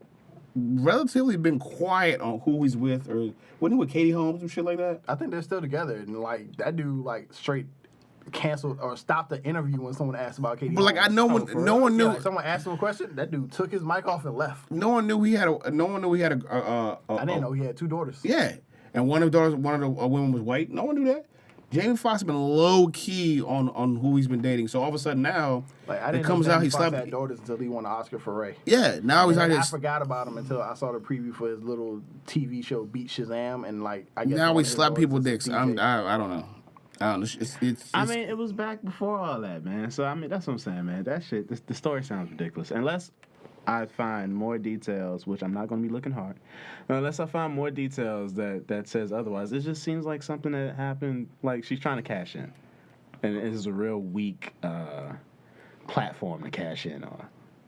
relatively been quiet on who he's with, or wasn't he with Katie Holmes and shit like that? I think they're still together, and like that dude, like straight canceled or stopped the interview when someone asked about Katie. But like, Holmes. I know For when no real? one knew. Like, someone asked him a question, that dude took his mic off and left. No one knew he had a. No one knew he had a. I didn't know he had 2 daughters. Yeah, and one of the women was white. No one knew that. Jamie Foxx has been low key on who he's been dating. So all of a sudden now, Like, I it didn't comes know out Jamie he Foxx slept. had daughters until he won an Oscar for Ray. Yeah, now he's out And here. I forgot about him until I saw the preview for his little TV show Beat Shazam, and like I guess Now one we of his slap daughters people is a dicks. DJ. I don't know. I don't know. It's I mean, it was back before all that, man. So I mean, that's what I'm saying, man. That shit, the story sounds ridiculous. Unless I find more details, which I'm not going to be looking hard. Unless I find more details that says otherwise, it just seems like something that happened. Like she's trying to cash in, and it is a real weak platform to cash in on.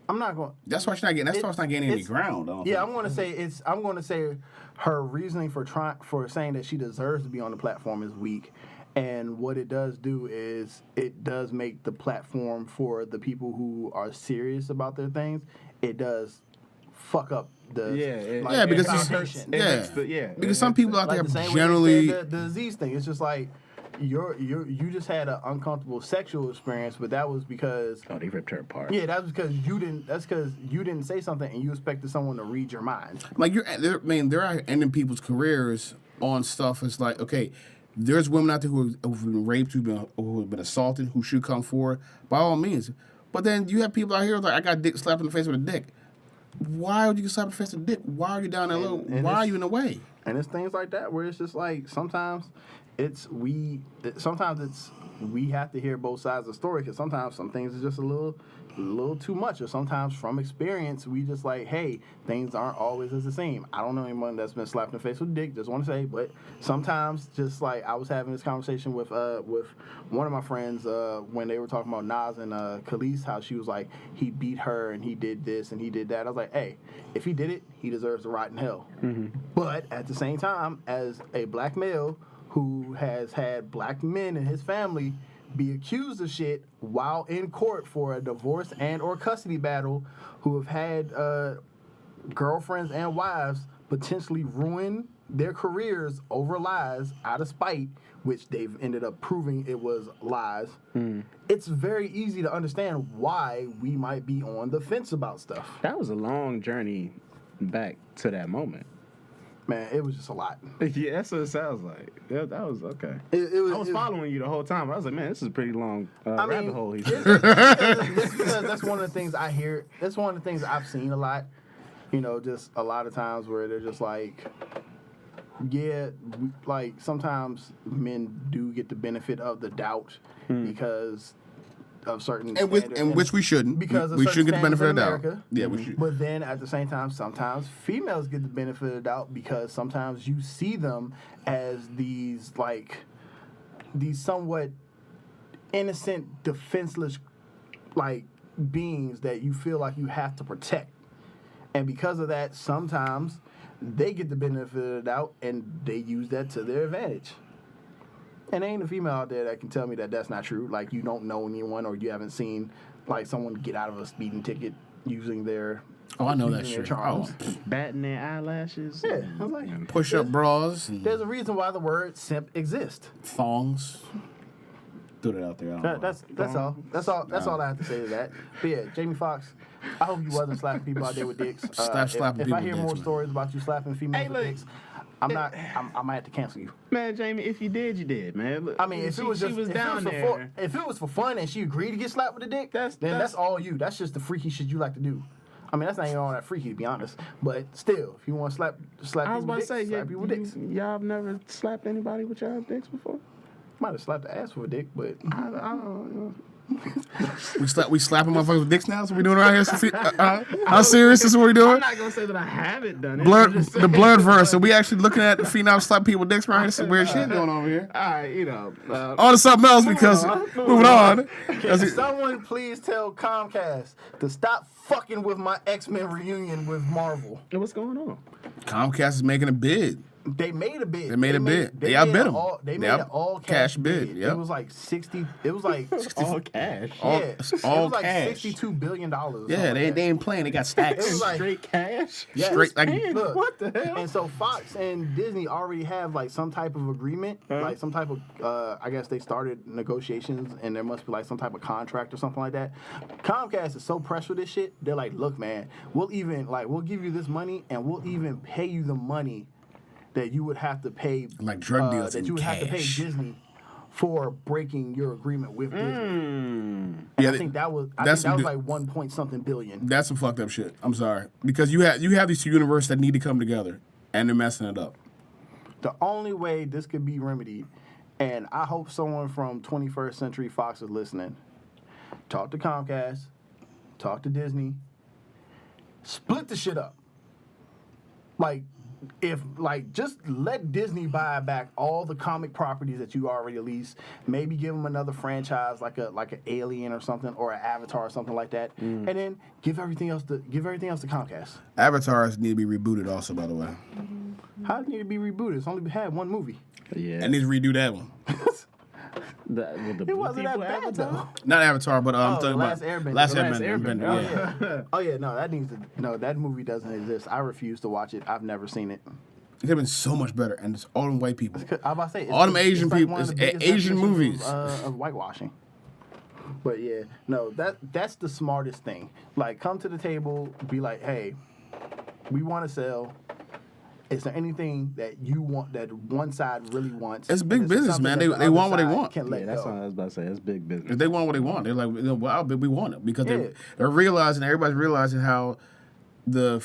I'm not going. that's why she's not getting. That's why it's not gaining any it's- ground. I don't Yeah, think. I'm going to say her reasoning for saying that she deserves to be on the platform is weak, and what it does do is it does make the platform for the people who are serious about their things. It does fuck up the Yeah, because it's- foundation. Because some people out Like there the same generally. way they said the disease thing. It's just like you just had an uncomfortable sexual experience, but that was because Oh, they ripped her apart. yeah, that's because you didn't. That's because you didn't say something and you expected someone to read your mind. Like they're out ending people's careers on stuff. It's like, okay, there's women out there who've been raped, who've been assaulted, who should come forward by all means. But then you have people out here like, I got dick slapped in the face with a dick. Why would you get slapped in the face with a dick? Why are you down there low? and Why are it's- you in the way? And it's things like that where it's just like sometimes we have to hear both sides of the story because sometimes some things are just a little too much, or sometimes from experience we just like, hey, things aren't always as the same. I don't know anyone that's been slapped in the face with a dick, just want to say, but sometimes just like I was having this conversation with one of my friends when they were talking about Nas and Khalees, how she was like, he beat her and he did this and he did that. I was like, hey, if he did it, he deserves to rot in hell. But at the same time, as a black male who has had black men in his family be accused of shit while in court for a divorce and or custody battle, who have had girlfriends and wives potentially ruin their careers over lies out of spite, which they've ended up proving it was lies. It's very easy to understand why we might be on the fence about stuff. That was a long journey back to that moment. Man, it was just a lot. Yeah, that's what it sounds like. Yeah, that was okay. It was, I was following you the whole time. I was like, man, this is a pretty long rabbit hole. He's it's because that's one of the things I hear. That's one of the things I've seen a lot. You know, just a lot of times where they're just like, like sometimes men do get the benefit of the doubt because of certain Which we shouldn't. because of we certain should get the benefit of the standards in doubt. America. Yeah, we should. But then at the same time, sometimes females get the benefit of the doubt because sometimes you see them as these somewhat innocent, defenseless, like beings that you feel like you have to protect. And because of that, sometimes they get the benefit of the doubt and they use that to their advantage. And there ain't a female out there that can tell me that that's not true. Like, you don't know anyone or you haven't seen, like, someone get out of a speeding ticket using their Oh, I know using that's their true. charms. Oh, batting their eyelashes. Yeah, I was like, push-up bras and there's a reason why the word simp exists. thongs. Threw that out there. I don't know. That's all. That's all I have to say to that. But yeah, Jamie Foxx, I hope you wasn't slapping people out there with dicks. Stop slapping if people I hear with more dicks, man. stories about you slapping females Hey, with look. dicks, I might have to cancel you. Man, Jamie, if you did, you did, man. Look, I mean, if she it was just she was if down it was there. if it was for fun and she agreed to get slapped with a dick, then that's all you. That's just the freaky shit you like to do. I mean, that's not even all that freaky, to be honest. But still, if you want to slap I was people about to dicks, say, slap people dicks. y'all have never slapped anybody with y'all dicks before? Might have slapped the ass with a dick, but I don't know. We slapping motherfuckers with dicks now. So we doing around here. How serious is what we I'm doing? not gonna say that I haven't done it. Blurred, I'm just the saying. blurred verse. So we actually looking at the phenom slap people with dicks around here. Some weird shit going on over here. All right, you know. On to something else because moving on. can someone please tell Comcast to stop fucking with my X-Men reunion with Marvel? What's going on? Comcast is making a bid. They made a bid. They made a bid. They outbid them. They made an all cash bid. Yep. It was like 60. It was like All cash. All it was like cash. $62 billion. Yeah, they ain't playing. They got It stacks. was like Straight cash? yes. Straight like Look, What the hell? And so Fox and Disney already have like some type of agreement, like some type of I guess they started negotiations, and there must be like some type of contract or something like that. Comcast is so pressed with this shit. They're like, look, man, we'll give you this money, and we'll even pay you the money that you would have to pay, Like drug deals that in you would have to pay cash. Disney for breaking your agreement with Disney. And Yeah, I think that was like 1 point something billion. That's some fucked up shit. I'm sorry because you have these two universes that need to come together and they're messing it up. The only way this could be remedied, and I hope someone from 21st Century Fox is listening, talk to Comcast, talk to Disney, split the shit up. Just let Disney buy back all the comic properties that you already leased. Maybe give them another franchise like an Alien or something, or an Avatar or something like that, and then give everything else to Comcast. Avatars need to be rebooted also, by the way. How does it need to be rebooted? It's only had one movie. Yeah. And need to redo that one. It wasn't that bad though. Not Avatar, but I'm talking Last about Airbender. Last The Airbender. Yeah. Oh yeah, no, that movie doesn't exist. I refuse to watch it. I've never seen it. It could have been so much better, and it's all them white people. I'm about to say All them Asian like people, one of it's the biggest Asian definitions movies. of whitewashing. But yeah, no, that's the smartest thing. Like, come to the table, be like, hey, we want to sell. Is there anything that you want that one side really wants? It's big And is there business, something man. that They the want other what they side want. Can let Yeah, that's go? what I was about to say. That's big business. If they want what they want, they're like, well, we want it because Yeah. they're realizing, everybody's realizing how the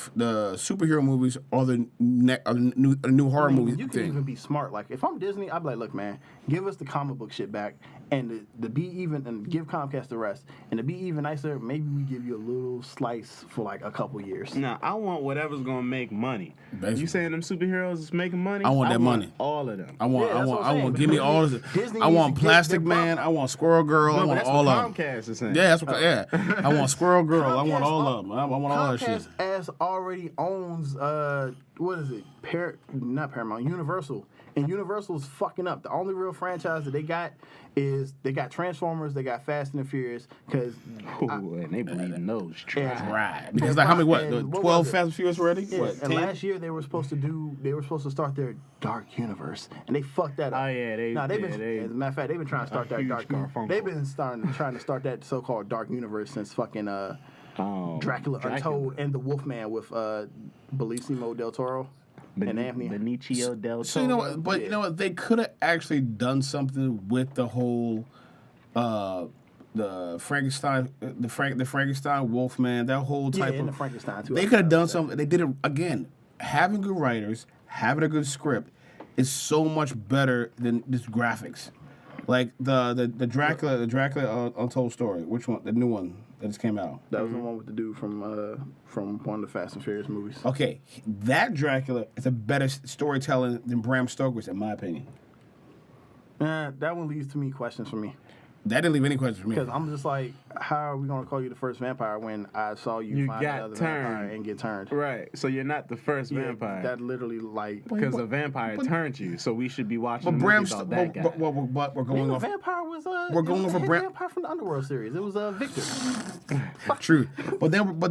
superhero movies are the new horror movie You can thing. even be smart. Like, if I'm Disney, I'd be like, look, man, give us the comic book shit back, and the be even, and give Comcast the rest. And to be even nicer, maybe we give you a little slice for like a couple years. Now, I want whatever's gonna make money. Basically. You saying them superheroes is making money? I want that money. All of them. I want, Yeah, that's what I'm saying. give me all of it. Disney I needs want to get Plastic their Man. pop- I want Squirrel Girl. I No, but want that's all what of them. Comcast is saying. Yeah, that's what. Yeah, I want Squirrel Girl. I want all of them. I want all that shit. Comcast ass already owns what is it? Not Paramount, Universal. And Universal's fucking up. The only real franchise that they got is they got Transformers, they got Fast and the Furious, because And they bleeding those trash. Right. Because like how many? What? And what 12 was it? Fast and Furious already? yeah, What? and 10? last year they were supposed to start their Dark Universe, and they fucked that up. Oh, yeah, they, as a matter of fact, they've been trying to start that huge Dark. kerfuffle. They've been trying to start that so-called Dark Universe since fucking Dracula Untold and the Wolfman with Benicio del Toro. And Anthony. Benicio del Toro. So you know what? But you know what? They could have actually done something with the whole, the Frankenstein, the Frankenstein Wolfman, that whole type and of. the Frankenstein too. They could have done something. They did it again. Having good writers, having a good script, is so much better than just graphics. Like the Dracula Untold Story. Which one? The new one that just came out. That was the one with the dude from one of the Fast and Furious movies. Okay, that Dracula is a better storytelling than Bram Stoker's, in my opinion. That one leaves to me questions for me. That didn't leave any questions for me. Because I'm just like, how are we going to call you the first vampire when I saw you find got another turned. vampire and get turned? Right. So you're not the first Yeah, vampire. that literally, like... Because a vampire turned you, so we should be watching But a Bram movie about that guy. but we're going The off. vampire was We're going it was over a Bram- vampire from the Underworld series. It was Victor. True, but then but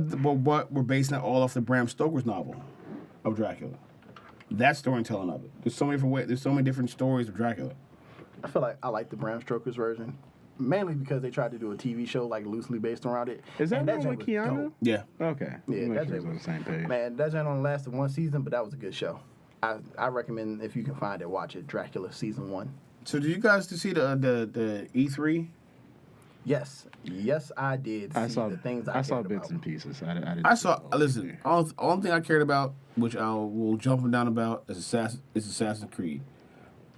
we're basing it all off the Bram Stoker's novel of Dracula. That storytelling of it. There's so many different ways. There's so many different stories of Dracula. I feel like I like the Bram Stoker's version, mainly because they tried to do a TV show like loosely based around it. Is that And one joint with was Keanu? dope. Yeah. Okay. Yeah, Make that sure joint we're on the same page. Man, that joint only lasted one season, but that was a good show. I recommend if you can find it, watch it. Dracula season 1. So did you guys see the E3? Yes, I did. I see saw the things I saw cared bits about. and pieces. I didn't I see saw. the whole Listen, thing. only thing I cared about, which I will jump them down about, is Assassin's Creed.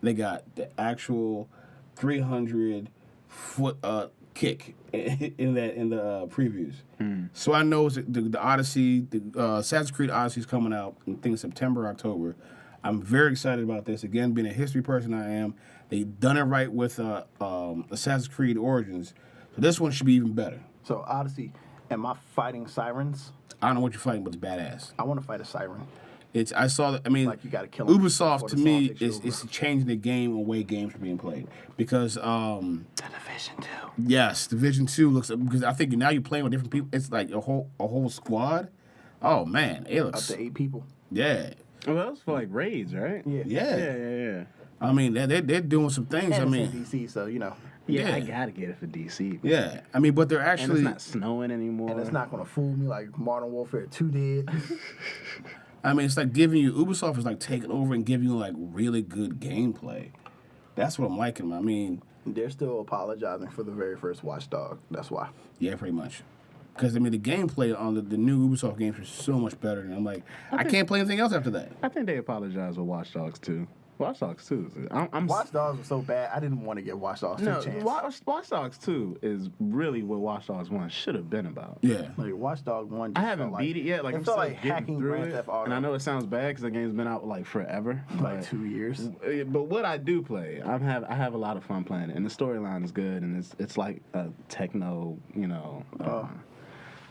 They got the actual 300-foot kick in the previews. So I know the Odyssey, the Assassin's Creed Odyssey is coming out in September, October. I'm very excited about this. Again, being a history person, I am. They've done it right with Assassin's Creed Origins, so this one should be even better. So Odyssey, am I fighting sirens? I don't know what you're fighting, but it's badass. I want to fight a siren. I saw that. I mean, Like, you gotta kill 'em Ubisoft before to the me song takes you is over. changing the game and way games are being played because The Division 2. yes, Division 2 looks because I think now you're playing with different people. It's like a whole squad. Oh man, it Up looks to 8 people. yeah. Well, that was for like raids, right? Yeah. Yeah. I mean, they're doing some things. And I it's mean, in DC, so you know. Yeah, I Yeah. gotta get it for DC. yeah. I mean, but they're And actually. it's not snowing anymore. And it's not gonna fool me like Modern Warfare 2 did. I mean, it's like giving you Ubisoft is like taking over and giving you like really good gameplay. That's what I'm liking. I mean, They're still apologizing for the very first Watch Dog. That's why. yeah, pretty much. Because I mean, the gameplay on the new Ubisoft games is so much better, and I'm like, I can't play anything else after that. I think they apologize with Watch Dogs 2. Watch Dogs 2. I'm Watch Dogs was so bad, I didn't want to give Watch Dogs 2 no, a chance. Watch Dogs 2 is really what Watch Dogs 1 should have been about. Yeah. Like, Watch Dogs 1 I just haven't felt like, beat it yet. Like it I'm felt still like getting hacking through Grand it, Theft Auto. and I know it sounds bad because the game's been out like forever. like but- 2 years. But what I do play, I have a lot of fun playing it, and the storyline is good, and it's like a techno,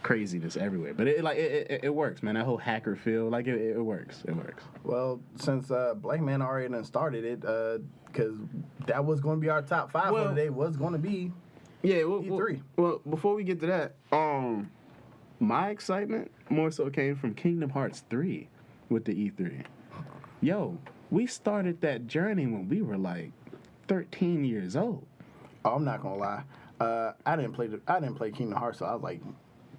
craziness everywhere. But it works, man. That whole hacker feel, like it works. It works. Well, since Black Man already done started it, because that was going to be our top 5 Well- for today, was going to be Yeah, E3. Well, before we get to that, my excitement more so came from Kingdom Hearts 3 with the E3. Yo, we started that journey when we were like 13 years old. Oh, I'm not gonna lie. I didn't play Kingdom Hearts, so I was like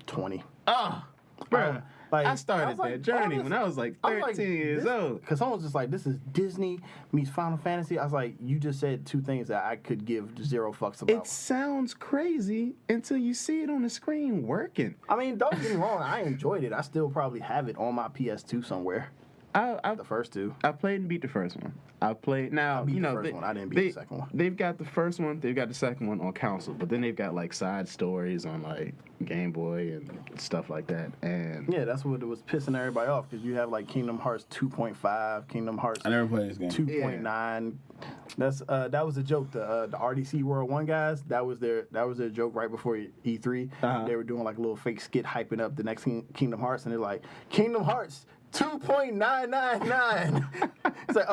20. Oh, bro. Like, I started that journey when I was like 13 years old. Because someone was just like, this is Disney meets Final Fantasy. I was like, you just said 2 things that I could give 0 fucks about. It sounds crazy until you see it on the screen working. I mean, don't get me wrong. I enjoyed it. I still probably have it on my PS2 somewhere. The first 2. I played and beat the first one. I played now. I beat you the know, first one. I didn't beat the second one. They've got the first one. They've got the second one on console, but then they've got like side stories on like Game Boy and stuff like that. And Yeah, that's what it was pissing everybody off because you have like Kingdom Hearts 2.5, Kingdom Hearts I never played this game. 2.9. That's that was a joke. The RDC World 1 guys, that was their joke right before E3. Uh-huh. They were doing like a little fake skit hyping up the next Kingdom Hearts, and they're like, Kingdom Hearts 2.999. It's like,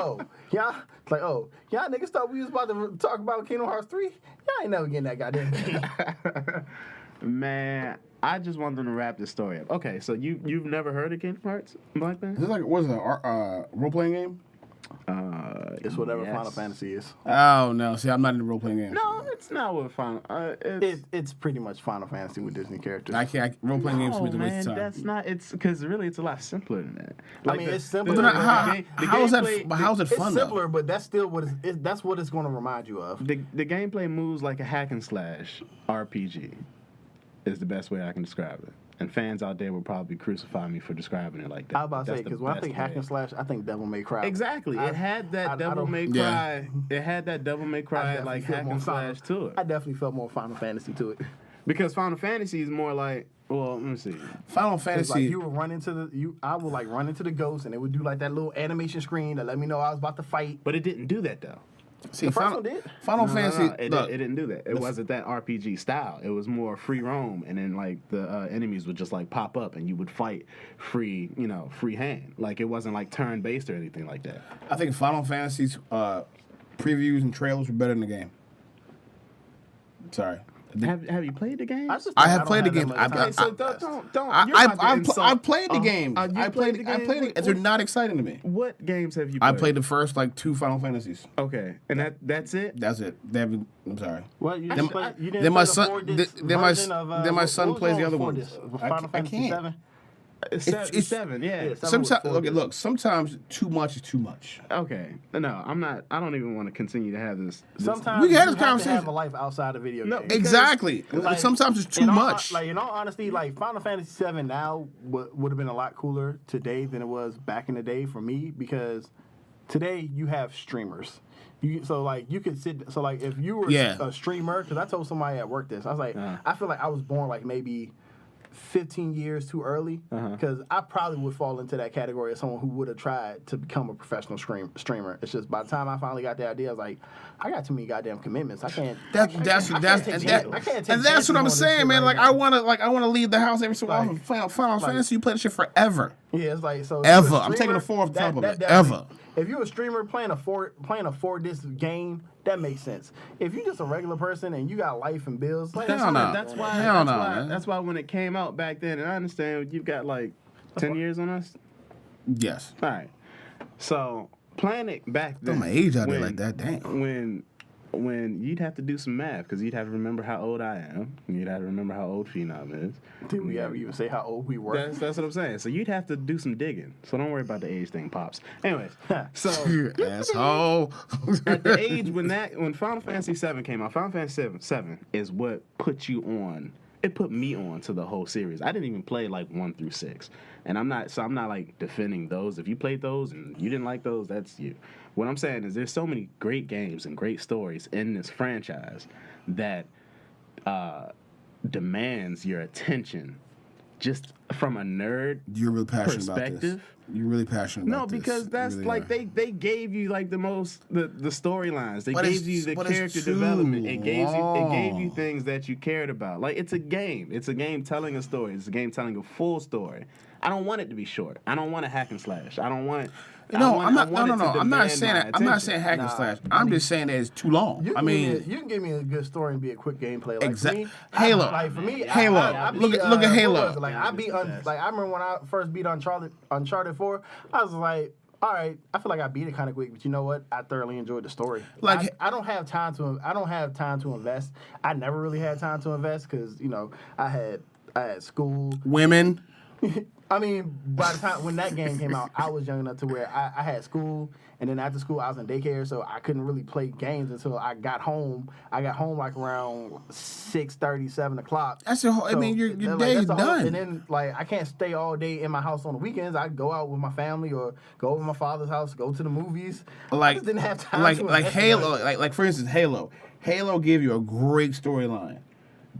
y'all niggas thought we was about to talk about Kingdom Hearts 3. Y'all ain't never getting that goddamn game. man, I just want them to wrap this story up. Okay, so you've never heard of Kingdom Hearts, Black Man? Is this like what is it, a role playing game? It's whatever Yes. Final Fantasy is. Oh no, see, I'm not into role playing games. No, it's not what Final. It's pretty much Final Fantasy with Disney characters. I can't. Role playing games No, to me is a waste man, of time. that's not. It's because really, it's a lot simpler than that. I mean, it's simple. But they're not, the how is that? gameplay- But how is it It's fun simpler, though? but that's still what that's what it's going to remind you of. The gameplay moves like a hack and slash RPG. Is the best way I can describe it. And fans out there will probably crucify me for describing it like that. I was about to That's say the because when I best think hack way. and slash, I think Devil May Cry. Exactly. It had that Devil don't- May Yeah. Cry. It had that Devil May I Cry definitely like feel hack more and slash to it. I definitely felt more Final Fantasy to it. Because Final Fantasy is more like, well, let me see. Final It's Fantasy. like you would run into I would like run into the ghost and it would do like that little animation screen to let me know I was about to fight. But it didn't do that though. see, the first Final, one did. Final No, Fantasy. it look, didn't do that. It wasn't that RPG style. It was more free roam, and then like the enemies would just like pop up, and you would fight free, free hand. Like it wasn't like turn based or anything like that. I think Final Fantasy's previews and trailers were better than the game. Sorry. Have you played the game? I have played the game. Okay, so don't. You're I about to insult- I played the game. you I played the game. They're not exciting to me. What games have you I played? played the first like 2 Final Fantasies. Okay, and that's it. That's it. They haven't, I'm sorry. Well, you Then- didn't play, you didn't then my play the son- 4-disc then my version of, then my what son was plays on the other 4-disc? ones. Final I Fantasy can't. 7? It's- seven, yeah. Yeah, seven. Sometimes, was 4 look. Sometimes too much is too much. Okay. No, I'm not. I don't even want to continue to have this. Sometimes We can have you this have to conversation. have a life outside of video No, games. because- Exactly. Like, Sometimes it's too in all- much. Like in all honesty, like Final Fantasy VII now would have been a lot cooler today than it was back in the day for me, because today you have streamers. So like you could sit. So like if you were Yeah. a streamer, because I told somebody at work this, I was like, I feel like I was born like maybe 15 years too early, because I probably would fall into that category of someone who would have tried to become a professional streamer. It's just by the time I finally got the idea, I was like, I got too many goddamn commitments. I can't. That's I can't take chances and that's what on I'm this saying, shit man. right Like now. I wanna leave the house every so Like- often. Final Fantasy, you play that shit forever. Yeah, it's like so. if Ever. you're a I'm taking streamer, a 4 off the top of it. definitely- Ever. If you're a streamer playing a 4 disc game, that makes sense. If you're just a regular person and you got life and bills, like Hell no. That's why. Hell that's no, why. man. That's why when it came out back then, and I understand you've got like 10 years on us. Yes. All right. So playing it back Throw then. my age out there when- like that. Damn. When you'd have to do some math, because you'd have to remember how old I am, and you'd have to remember how old Phenom is. did we ever even say how old we were? That's what I'm saying. So you'd have to do some digging. So don't worry about the age thing, pops. Anyways, so Asshole. at the age when Final Fantasy VII came out, Final Fantasy VII is what put you on. It put me on to the whole series. I didn't even play like 1 through 6, and I'm not like defending those. If you played those and you didn't like those, that's you. What I'm saying is there's so many great games and great stories in this franchise that demands your attention, just from a nerd You're really passionate about this. perspective. You're really passionate No, about this. because that's You really like are. they gave you like the storylines. They But gave it's- you the but it's character too development. It gave you long. things that you cared about. Like it's a game. It's a game telling a story. It's a game telling a full story. I don't want it to be short. I don't want a hack and slash. I don't want. No, I I'm not. want No, it no, to no. I'm not demand saying my that. I'm not attention. saying hack and Nah, slash. I'm just saying that it's too long. You I can mean, you can give me a good story and be a quick gameplay. Like Exact- for me, Halo. Like for me, Halo. I beat, Look at what Halo. was it? Like I beat like I remember when I first beat Uncharted 4. I was like, all right, I feel like I beat it kind of quick, but you know what? I thoroughly enjoyed the story. Like- I don't have time to invest. I never really had time to invest because I had school. women. I mean, by the time when that game came out, I was young enough to where I had school, and then after school I was in daycare, so I couldn't really play games until I got home. I got home like around 6:30, 7 o'clock. That's your whole. I mean, your day is that's the whole- done. And then like I can't stay all day in my house on the weekends. I go out with my family or go over to my father's house, go to the movies. I like just didn't have time. like to like invest in Halo, that. like for instance, Halo gave you a great storyline,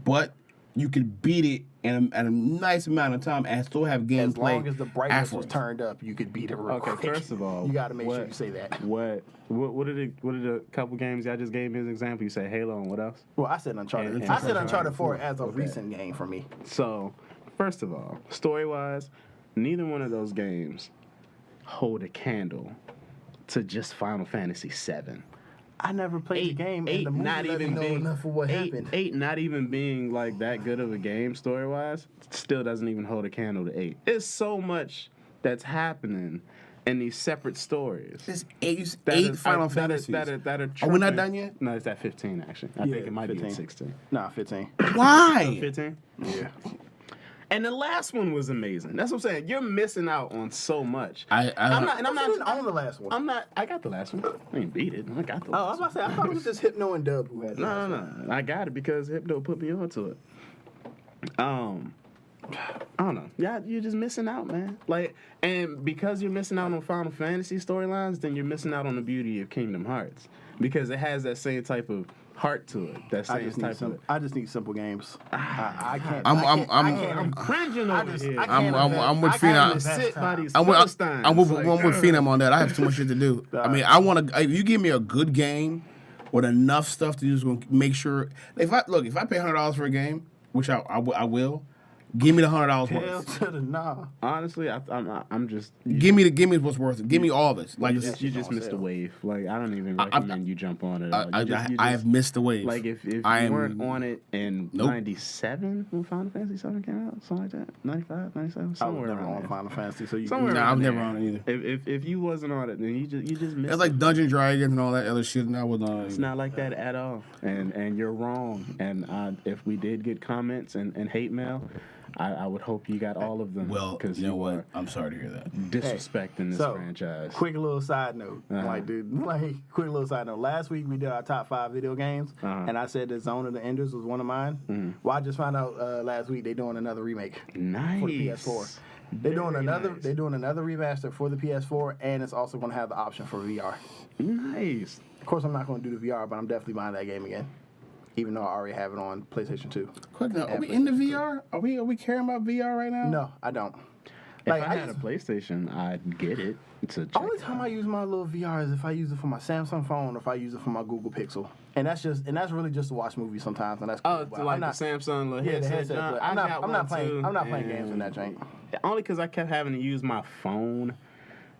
but you could beat it in a nice amount of time and still have gameplay. As long as the brightness afterwards. was turned up, you could beat it real Okay, quick. first of all, you got to make sure you say that. What did a couple games y'all just gave me as an example? You said Halo and what else? Well, I said Uncharted. And I said Uncharted Uncharted 4 4. as a Okay. recent game for me. So, first of all, story-wise, neither one of those games hold a candle to just Final Fantasy VII. I never played the game, and the movie not let me even know being enough of what eight, happened. 8 not even being like that good of a game story-wise, still doesn't even hold a candle to 8. It's so much that's happening in these separate stories. There's eight That eight is- Final that are- Fantasies. that are Are we not tripping. done yet? No, it's at 15 actually. I Yeah, think it might be 15. at 16. Nah, 15. Why? 15. Yeah. And the last one was amazing. That's what I'm saying. You're missing out on so much. I'm not. And I'm I didn't not. own the last one. I got the last one. I didn't beat it. I got the Oh, I was last one. about to say, I thought it was just Hypno and Dub who had the last one. No. I got it because Hypno put me onto it. I don't know. Yeah, you're just missing out, man. Like, and because you're missing out on Final Fantasy storylines, then you're missing out on the beauty of Kingdom Hearts because it has that same type of heart to it. That I same just, type of. I just need simple games. I can't. I'm cringing over here. I'm with I can't Phenom. invest Sit time. by these I'm with Philistines. I'm with Like, Phenom on that. I have too much shit to do. I mean, I want to. If you give me a good game with enough stuff to just make sure. If I pay $100 for a game, which I will, give me the $100 Hell worth. to the nah. Honestly, I'm just. Give me what's worth it. Give me all this. Like You just missed the wave. Like I don't even recommend you jump on it. I have missed the wave. Like if you weren't on it in 97 when Final Fantasy 7 came out, something like that, 95, 97, I was somewhere never around on there. Final Fantasy, so you. Somewhere Nah, I around was never there. on it either. If you wasn't on it, then you just missed. It's like it. Dungeon Dragons and all that other shit, and I wasn't on it. It's not like that at all, and you're wrong. And if we did get comments and hate mail, I would hope you got all of them. Well, because you know what? I'm sorry to hear that. disrespecting this So, franchise. quick little side note. Quick little side note. Last week we did our top 5 video games, and I said that Zone of the Enders was one of mine. Well, I just found out last week they're doing another remake Nice. for the PS4. They're doing another. nice. They're doing another remaster for the PS4, and it's also going to have the option for VR. Nice. Of course, I'm not going to do the VR, but I'm definitely buying that game again, even though I already have it on PlayStation 2. Quick now, are we in the VR? Are we caring about VR right now? No, I don't. If I had a PlayStation, I'd get it. To check Only time I use my little VR is if I use it for my Samsung phone or if I use it for my Google Pixel, and that's really just to watch movies sometimes, and that's cool. Oh, But to like I'm not, the Samsung little yeah, the headset. headset. John. But I I'm got not playing. too, I'm not playing games in and- that joint. Only because I kept having to use my phone,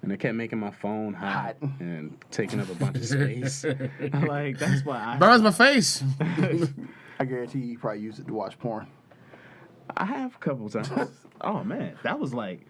and it kept making my phone hot Hot. and taking up a bunch of space. Like that's why Burns my face. I guarantee you probably use it to watch porn. I have a couple times. Oh man, that was like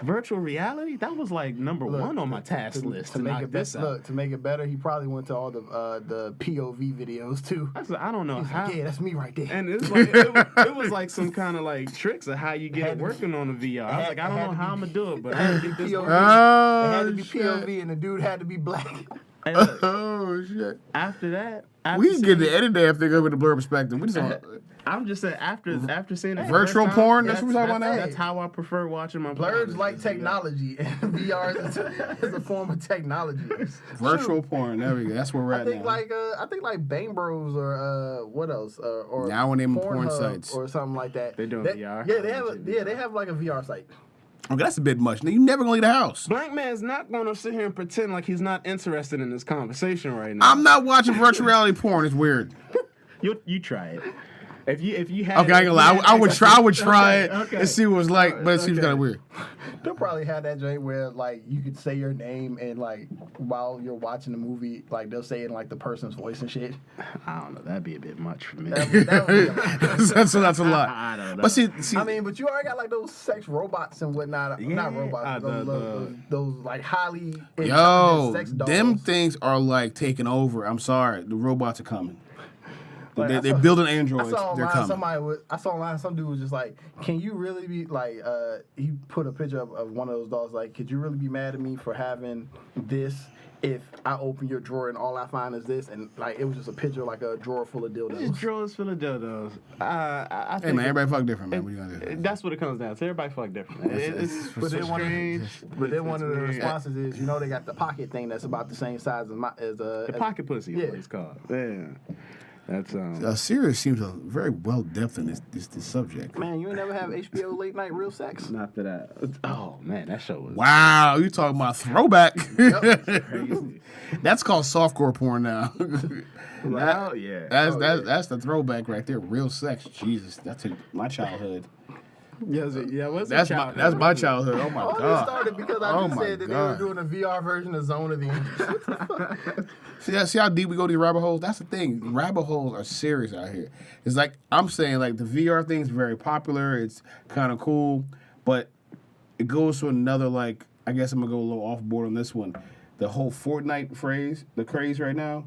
virtual reality. That was like number one on my task list to make knock it this out. Look, to make it better, he probably went to all the POV videos too. I don't know how. Yeah, that's me right there. And it's like it was like some kind of like tricks of how you get it working on the VR. I was like, I don't know how I'm gonna do it, but I gotta get this POV. working. It had to be shit. POV, and the dude had to be black. And look, Oh shit. after that, We can get seeing- the edit damn thing up with the blur perspective. We just I'm just saying after seeing it Virtual first time, porn? That's what we're talking about now? That's how I prefer watching my Blerds porn. like technology, and VR is a form of technology. virtual porn. There we go. That's where we're I at think now. I think like Bang Bros or what else or Now we're naming porn Pornhub sites. or something like that. They doing That- VR? Yeah, they have like a VR site. Okay, that's a bit much. Now, you never gonna leave the house. Black man's not gonna sit here and pretend like he's not interested in this conversation right now. I'm not watching virtual reality porn. It's weird. You try it. If you had Okay, I ain't gonna lie. I would try it Okay. and see what it's like, but it seems kind of weird. They'll probably have that joint where like you could say your name and like while you're watching the movie, like they'll say it in like the person's voice and shit. I don't know. That'd be a bit much for me. That would be a lot. that's a lot. I don't know. But see, I mean, but you already got like those sex robots and whatnot. Not Yeah, robots, those like highly yo, intelligent sex dolls. them things are like taking over. I'm sorry, the robots are coming. Like, I They're saw- building I androids. saw They're online coming. I saw online some dude was just like, can you really be like he put a picture of one of those dolls like, could you really be mad at me for having this if I open your drawer and all I find is this, and like it was just a picture of like a drawer full of Just dildos. drawers full of dildos. I Hey think man, everybody fuck different, man. What you gonna do? that's what it comes down to. Everybody fuck different. It's But then one of strange. the weird. responses is, you know, they got the pocket thing that's about the same size as The pocket pussy is Yeah. what it's called. Yeah. That's Sirius seems very well depth in this subject. Man, you ain't never have HBO late night real sex? not for that. Oh man, that show was Wow, you talking about throwback? crazy. That's called softcore porn now. Well, yeah. That's the throwback right there. Real sex, Jesus, that's my childhood. What's That's my childhood. Oh my All this god. started because I Oh just my said that God. they were doing a VR version of Zone of the Enders. See how deep we go to these rabbit holes? That's the thing. Rabbit holes are serious out here. It's like I'm saying, like the VR thing is very popular. It's kind of cool, but it goes to another like. I guess I'm gonna go a little off board on this one. The whole Fortnite the craze right now.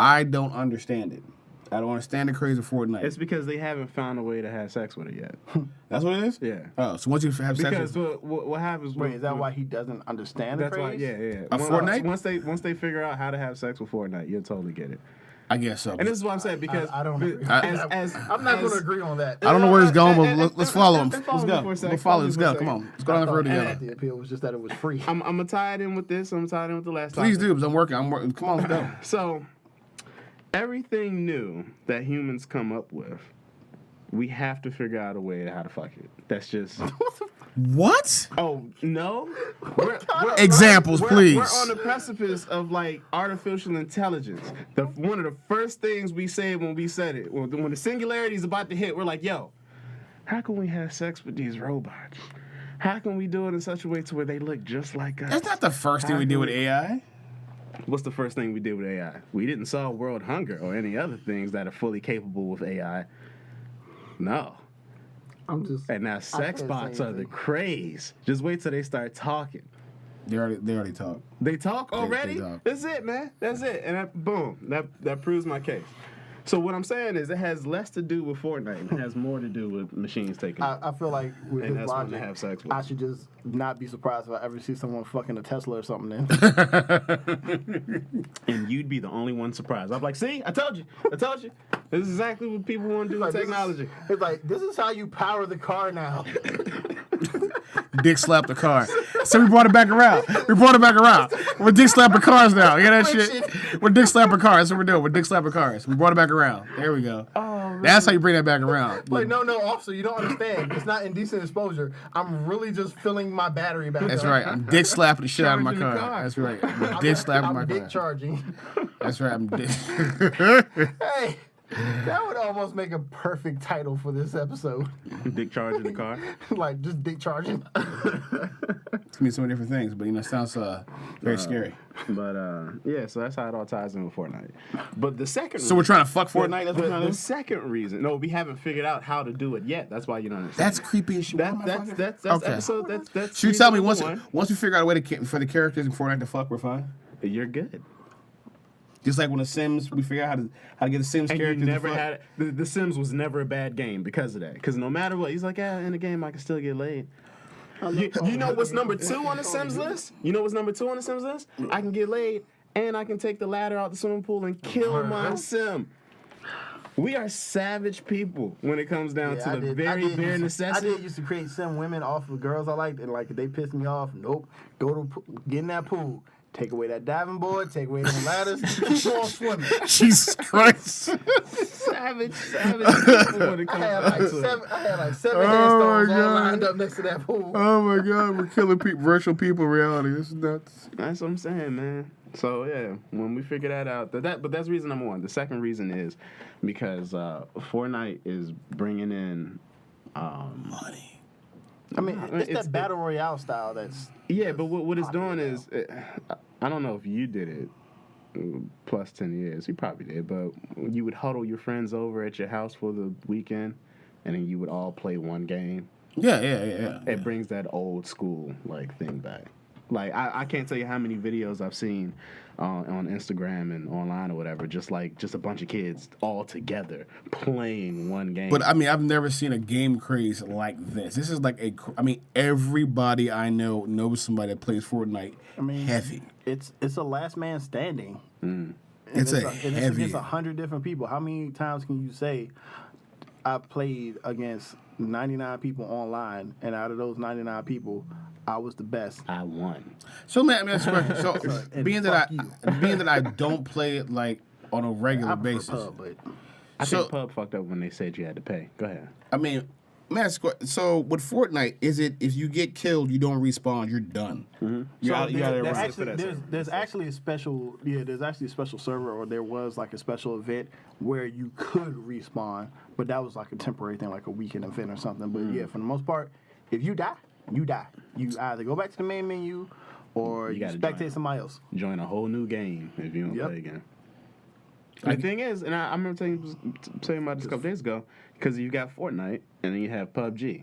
I don't understand it. I don't understand the craze of Fortnite. It's because they haven't found a way to have sex with it yet. That's what it is. Yeah. Oh, so once you have sex, Because with, what happens? Wait, is that why he doesn't understand the That's why. craze? Yeah. Fortnite? Once they figure out how to have sex with Fortnite, you'll totally get it. I guess so. And this is what I'm saying because I don't agree. as I'm not going to agree on that. I don't know where he's going, but let's follow him. follow Let's me go. for a sec, We'll follow. Let's follow go. me for a Come sec. on. Let's go down the road together. The appeal was just that it was free. I'm gonna tie it in with this. I'm gonna tie it in with the last. Please topic. do, because I'm working. Come on, let's go. So, everything new that humans come up with, we have to figure out a way to how to fuck it. That's just. What? Oh no! Examples, please. We're on the precipice of like artificial intelligence. One of the first things we said when we said it, when the singularity is about to hit, we're like, "Yo, how can we have sex with these robots? How can we do it in such a way to where they look just like us?" That's not the first thing we do with AI. What's the first thing we did with AI? We didn't solve world hunger or any other things that are fully capable with AI. No. I'm just. And now sex can't bots say are the anything. craze. Just wait till they start talking. They already talk. They talk already? talk. That's it, man. That's it. And boom. That proves my case. So what I'm saying is, it has less to do with Fortnite and it has more to do with machines taking. I feel like with And his that's when they logic, have sex with. I should just not be surprised if I ever see someone fucking a Tesla or something. Then And you'd be the only one surprised. I'm like, see, I told you. This is exactly what people want to do with technology. It's like this is how you power the car now. Dick slapped the car. So we brought it back around. We're dick slapping cars now. You hear that shit? We're dick slapping cars. That's what we're doing. We're dick slapping cars. We brought it back around. There we go. Oh, really? That's how you bring that back around. Like, no, officer, you don't understand. It's not indecent exposure. I'm really just filling my battery back That's up. right. I'm dick slapping the shit out of my Charging the car. car. That's right. I'm dick slapping my dick car. charging. That's right. I'm dick. Hey, that would almost make a perfect title for this episode. Dick charge in the car. Like, just dick charging. It can mean so many different things, but it sounds very scary. But yeah, so that's how it all ties in with Fortnite. But the second So we're trying to fuck Fortnite? That's what we're trying to the do? second reason. No, we haven't figured out how to do it yet. That's why you don't understand. That's creepy as shit. That's Okay. episode. That's So you tell me reason once we figure out a way for the characters in Fortnite to fuck, we're fine? you're good. Just like when The Sims, we figure out how to get the Sims And you characters never to fuck. had the Sims was never a bad game because of that. Because no matter what, he's like, yeah, in the game I can still get laid. You know what's number 2 on the Sims list? You know what's number 2 on the Sims list? I can get laid and I can take the ladder out the swimming pool and kill my Sim. We are savage people when it comes down to the very bare necessity. I did used to create Sim women off of girls I liked, and like if they pissed me off, nope. Get in that pool. Take away that diving board, take away the ladders, keep on swimming. Jesus Christ. savage people when it I comes had down like to seven Oh, headstones my all God. lined up next to that pool. Oh my God, we're killing virtual people in reality. This is nuts. That's what I'm saying, man. So yeah, when we figure that out, but that's reason number 1. The second reason is because Fortnite is bringing in Money. I mean, it's it's- that battle royale style that's yeah. But what it's Popular doing now. is, I don't know if you did it plus 10 years. You probably did, but you would huddle your friends over at your house for the weekend, and then you would all play one game. Yeah. It brings that old school like thing back. Like I can't tell you how many videos I've seen on Instagram and online or whatever, just a bunch of kids all together playing one game. But I mean, I've never seen a game craze like this. This is like everybody I know knows somebody that plays Fortnite. Heavy. it's a last man standing. And It's a it's heavy. against 100 different people. How many times can you say I've played against 99 people online, and out of those 99 people, I was the best? I won. So man, I mean, that's a question. So And being fuck that I don't play it like on a regular I prefer basis. pub, but I So- think Pub fucked up when they said you had to pay. Go ahead. I mean, man, so with Fortnite, is it if you get killed, you don't respawn, you're done. You're out there running. there's actually a special server, or there was like a special event where you could respawn, but that was like a temporary thing, like a weekend event or something. But yeah, for the most part, if you die, you die. You either go back to the main menu or You you gotta spectate join. somebody else. Join a whole new game if you don't Yep. play again. The thing is, and I remember saying about this a couple days ago, because you got Fortnite and then you have PUBG.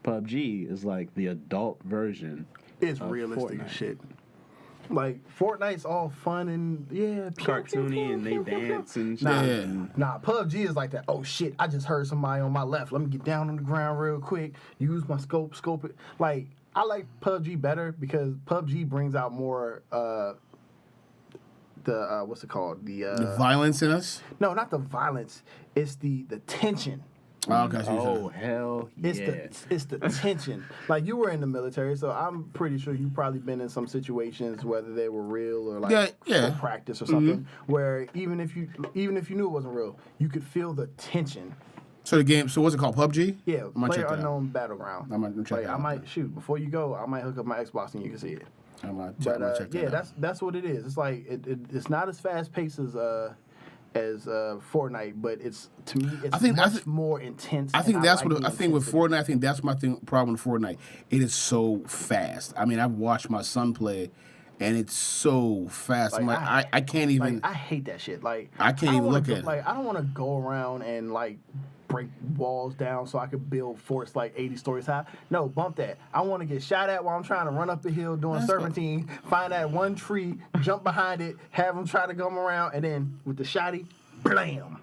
PUBG is like the adult version. It's of realistic Fortnite. as shit. Like Fortnite's all fun and yeah, Cartoony and they dance and shit. Nah, Yeah. nah, PUBG is like that. Oh shit, I just heard somebody on my left. Let me get down on the ground real quick. Use my scope it. Like I like PUBG better because PUBG brings out more what's it called? The violence in us. No, not the violence. It's the tension. Oh, okay, so Oh hell yeah! It's the tension. Like you were in the military, so I'm pretty sure you've probably been in some situations, whether they were real or like Yeah. for practice or something, where even if you knew it wasn't real, you could feel the tension. So the game. So what's it called? PUBG. Yeah, I might check that out. PlayerUnknown Battleground. I might check like, that out. I might shoot before you go. I might hook up my Xbox and you can see it. I might But check yeah, that out. that's what it is. It's like it's not as fast paced as Fortnite, but it's to me it's much more intense. I think and that's like what the I think with intensity. Fortnite. I think that's my problem with Fortnite. It is so fast. I mean, I've watched my son play, and it's so fast. I'm Like, like, I can't even. Like, I hate that shit. Like I can't don't even wanna look go- at it. Like I don't want to go around and like break walls down so I could build forts like 80 stories high. No, bump that. I want to get shot at while I'm trying to run up the hill doing That's serpentine, find that one tree, jump behind it, have them try to come around, and then with the shotty, blam.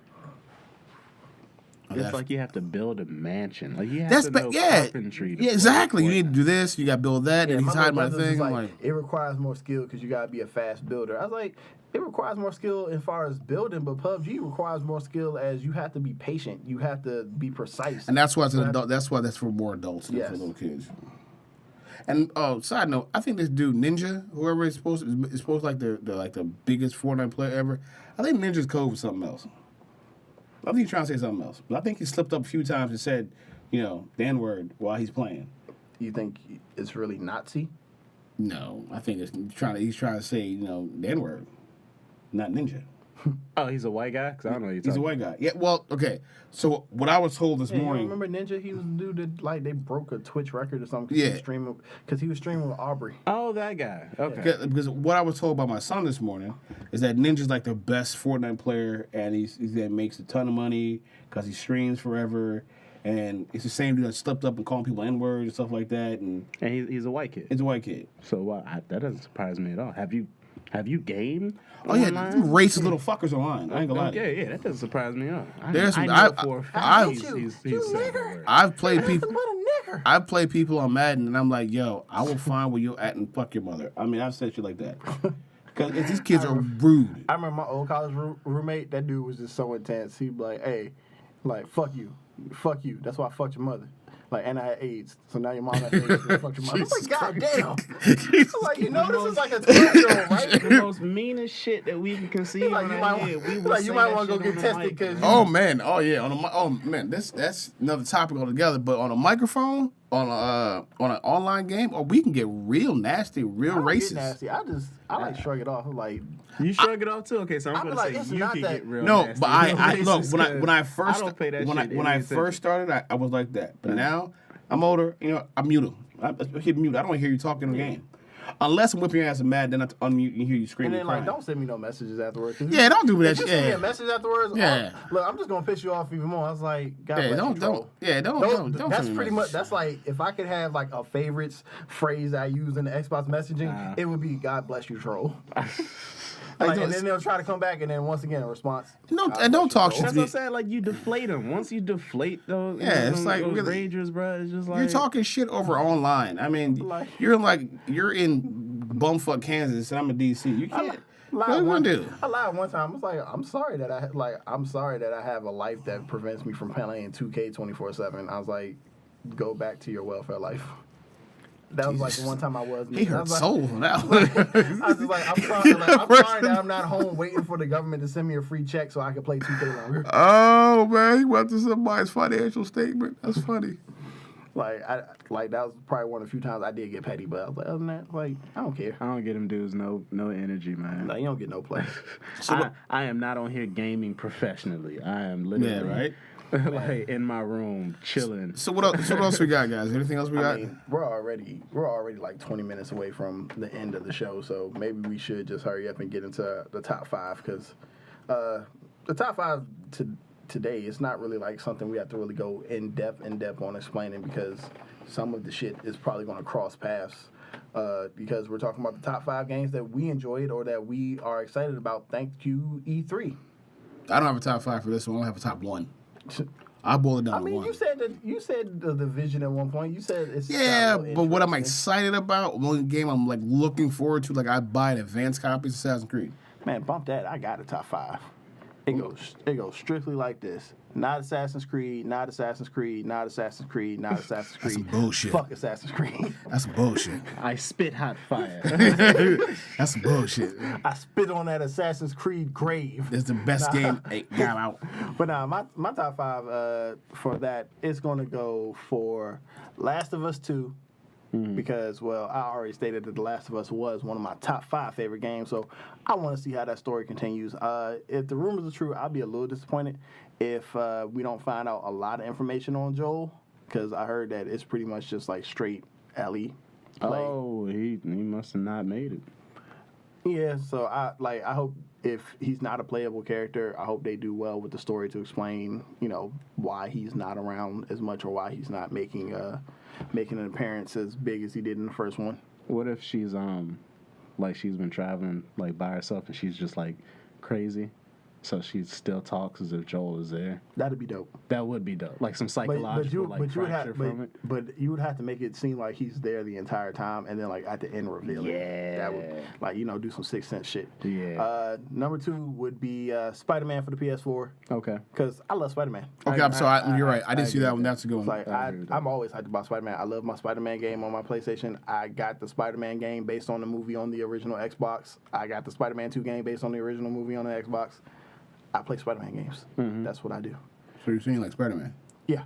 it's like you have to build a mansion. Like you have That's to know carpentry. yeah, exactly. You need to do this. You got to build that, and he's hiding my thing. Like, I'm like, it requires more skill because you gotta be a fast builder. I was like, it requires more skill as far as building, but PUBG requires more skill as you have to be patient. You have to be precise. and that's why it's an adult. That's why that's for more adults than for little kids. And side note, I think this dude Ninja, whoever is supposed like the biggest Fortnite player ever. I think Ninja's code for something else. I think he's trying to say something else, but I think he slipped up a few times and said, the N-word while he's playing. You think it's really Nazi? No, I think he's trying to say the N-word, not Ninja. Oh, he's a white guy? Because I don't know what you're talking He's a white guy. Yeah, well, okay. So what I was told this morning. You remember Ninja? He was the dude that like they broke a Twitch record or something. Yeah. He was streaming with Aubrey. Oh, that guy. Okay. Because what I was told by my son this morning is that Ninja's like the best Fortnite player, and he makes a ton of money because he streams forever, and it's the same dude that slipped up and calling people N-words and stuff like that, and he's a white kid. He's a white kid. So that doesn't surprise me at all. Have you gamed? Oh yeah, them racist little fuckers online. I ain't gonna lie. Yeah, that doesn't surprise me at all. I've played people. I've played people on Madden, and I'm like, yo, I will find where you're at and fuck your mother. I mean, I've said shit like that. Because these kids are rude. I remember my old college roommate. That dude was just so intense. He'd be like, hey, like, fuck you. That's why I fucked your mother. Like, and I had AIDS, so now your mom has AIDS. So fuck your mom. I'm like, God damn. Like, this is like a 12-year-old, right? The most meanest shit that we can conceive. Like, you might want to go get tested because. Oh man, that's another topic altogether. But on a microphone, on an online game, we can get real nasty, real racist. Nasty. I like shrug it off. I'm like. You shrug it off too. Okay, so I'm gonna say you can get real. No, nasty. but I look when I first started, I was like that. But now I'm older. I mute them. I hit mute. I don't hear you talking in the game. Unless I'm whipping your ass mad, then I have to unmute and hear you screaming. And then, don't send me no messages afterwards. Yeah, don't do that shit. If you send me a message afterwards, yeah. Look, I'm just gonna piss you off even more. I was like, God bless you, don't. That's pretty much. That's like if I could have like a favorites phrase I use in the Xbox messaging, it would be God bless you, troll. Like, and then they'll try to come back, and then once again a response. No, and don't talk shit to me. That's what I'm saying. Like you deflate them. Once you deflate those, it's like those really, ragers, bro. It's just like you're talking shit over online. I mean, you're in bumfuck Kansas, and I'm in DC. You can't. What are you gonna do? I lied one time. I was like, I'm sorry that I have a life that prevents me from playing 2K 24/7. I was like, go back to your welfare life. That was like the one time I was. He hurt souls on that one. I was just like, I'm sorry that I'm not home waiting for the government to send me a free check so I can play 2K longer. Oh man, he went to somebody's financial statement. That's funny. That was probably one of the few times I did get petty, but I was like, other than that, like, I don't care. I don't get them dudes no energy, man. No, you don't get no play. I am not on here gaming professionally. I am literally right. Like in my room chilling. So what else we got, guys? Anything else we got? I mean, we're already like 20 minutes away from the end of the show, so maybe we should just hurry up and get into the top 5 because the top 5 today is not really like something we have to really go in depth on explaining because some of the shit is probably going to cross paths because we're talking about the top 5 games that we enjoyed or that we are excited about. Thank you, E3. I don't have a top 5 for this one. I only have a top 1. I boil it down to 1. You said the division at one point. You said it's but what I'm excited about, the only game I'm like looking forward to, like I buy an advanced copy of Assassin's Creed. Man, bump that. I got a top 5. It goes strictly like this. Not Assassin's Creed, not Assassin's Creed, not Assassin's Creed, not Assassin's Creed. That's some bullshit. Fuck Assassin's Creed. That's some bullshit. I spit hot fire. That's some bullshit. I spit on that Assassin's Creed grave. It's the best game got out. But my top 5 for that is going to go for Last of Us 2. Because, well, I already stated that The Last of Us was one of my top 5 favorite games, so I want to see how that story continues. If the rumors are true, I'll be a little disappointed if we don't find out a lot of information on Joel, because I heard that it's pretty much just like straight Ellie play. Oh, he must have not made it. Yeah, so I hope if he's not a playable character, I hope they do well with the story to explain, why he's not around as much or why he's not making an appearance as big as he did in the first one. What if she's she's been traveling like by herself and she's just like crazy, so she still talks as if Joel is there. That'd be dope. That would be dope. Like some psychological fracture from it. But you would have to make it seem like he's there the entire time, and then like at the end reveal it. That would do some Sixth Sense shit. Yeah. Number 2 would be Spider-Man for the PS4. Okay. Because I love Spider-Man. Okay, you're right. I didn't see that one. That's a good one. Like I'm always hyped about Spider-Man. I love my Spider-Man game on my PlayStation. I got the Spider-Man game based on the movie on the original Xbox. I got the Spider-Man 2 game based on the original movie on the Xbox. I play Spider-Man games. Mm-hmm. That's what I do. So you're saying like Spider-Man? Yeah,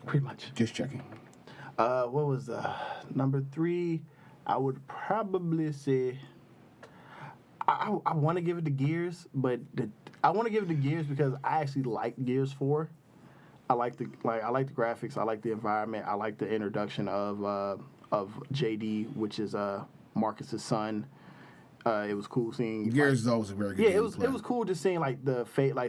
pretty much. Just checking. What was number 3? I would probably say I want to give it to Gears, but I want to give it to Gears because I actually like Gears 4. I like the graphics. I like the environment. I like the introduction of JD, which is Marcus's son. It was cool seeing Gears is always a very good game. It was cool just seeing like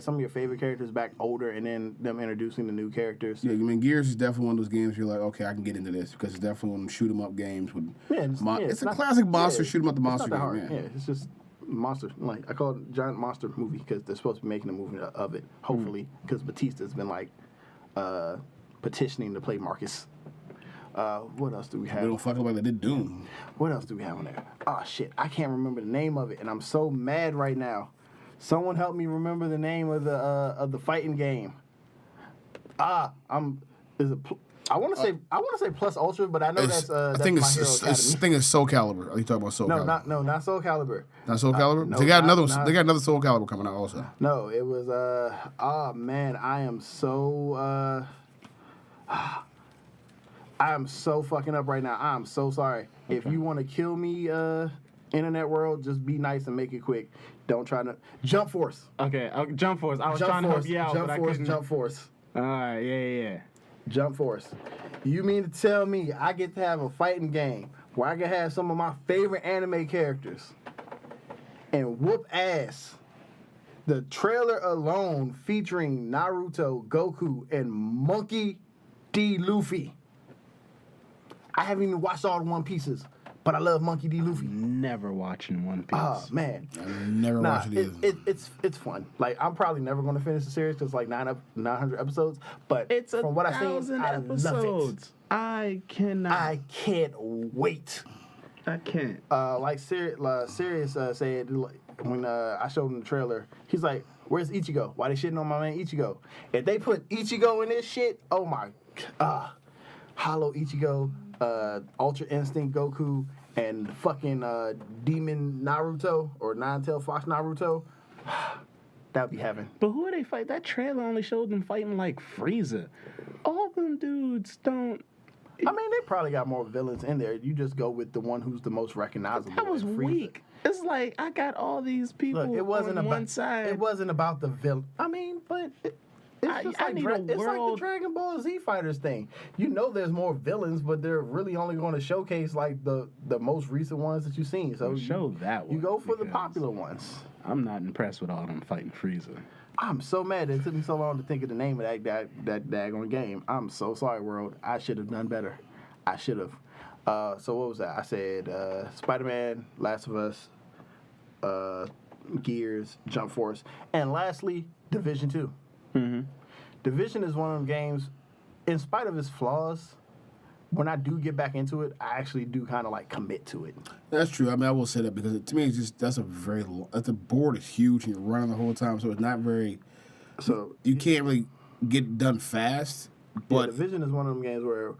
some of your favorite characters back older, and then them introducing the new characters. Yeah, I mean Gears is definitely one of those games you're like, okay, I can get into this because it's definitely one of them shoot 'em up games with. It's a classic monster shoot 'em up the monster game. Hard. Yeah, it's just monster. Like I call it giant monster movie because they're supposed to be making a movie of it. Hopefully, because Batista's been like petitioning to play Marcus. What else do we have? They don't fuck up like they did Doom. What else do we have on there? Oh shit, I can't remember the name of it, and I'm so mad right now. Someone help me remember the name of the fighting game. I want to say Plus Ultra, but I know that's I think it's Soul Calibur. Are you talking about Soul Calibur? No, not Soul Calibur. Not Soul Calibur? No, they got another Soul Calibur coming out also. No, it was man, I am so I'm so fucking up right now. I'm so sorry. Okay. If you want to kill me, internet world, just be nice and make it quick. Don't try to Jump Force. Okay, Jump Force. I was trying to help you out, but I couldn't. Jump Force. All right, yeah. Jump Force. You mean to tell me I get to have a fighting game where I can have some of my favorite anime characters and whoop ass? The trailer alone featuring Naruto, Goku, and Monkey D. Luffy. I haven't even watched all the One Pieces, but I love Monkey D. Luffy. Never watching One Piece. Oh, man. I never watched it either. It's fun. Like, I'm probably never going to finish the series because it's like 900 episodes, but from what I've seen, I love it. I cannot. I can't wait. I can't. Like Sirius said when I showed him the trailer, he's like, "Where's Ichigo? Why they shitting on my man Ichigo? If they put Ichigo in this shit, oh my, Hollow Ichigo, Ultra Instinct Goku, and fucking Demon Naruto or Nine-Tailed Fox Naruto, that'd be heaven." But who are they fight? That trailer only showed them fighting like Frieza. All them dudes don't. I mean, they probably got more villains in there. You just go with the one who's the most recognizable. That was weak. It's like I got all these people on one side. It wasn't about the villain. I mean, but it's like the Dragon Ball Z Fighters thing. You know, there's more villains, but they're really only going to showcase like the most recent ones that you've seen. So you go for the popular ones. I'm not impressed with all them fighting Frieza. I'm so mad it took me so long to think of the name of that daggone game. I'm so sorry, world. I should have done better. I should have. So what was that? I said Spider-Man, Last of Us, Gears, Jump Force, and lastly, Division 2. Mm-hmm. Division is one of them games, in spite of its flaws, when I do get back into it, I actually do kind of like commit to it. That's true. I mean, I will say that because to me, it's just the board is huge and you're running the whole time, so it's not very. So you can't really get done fast. But Division is one of them games where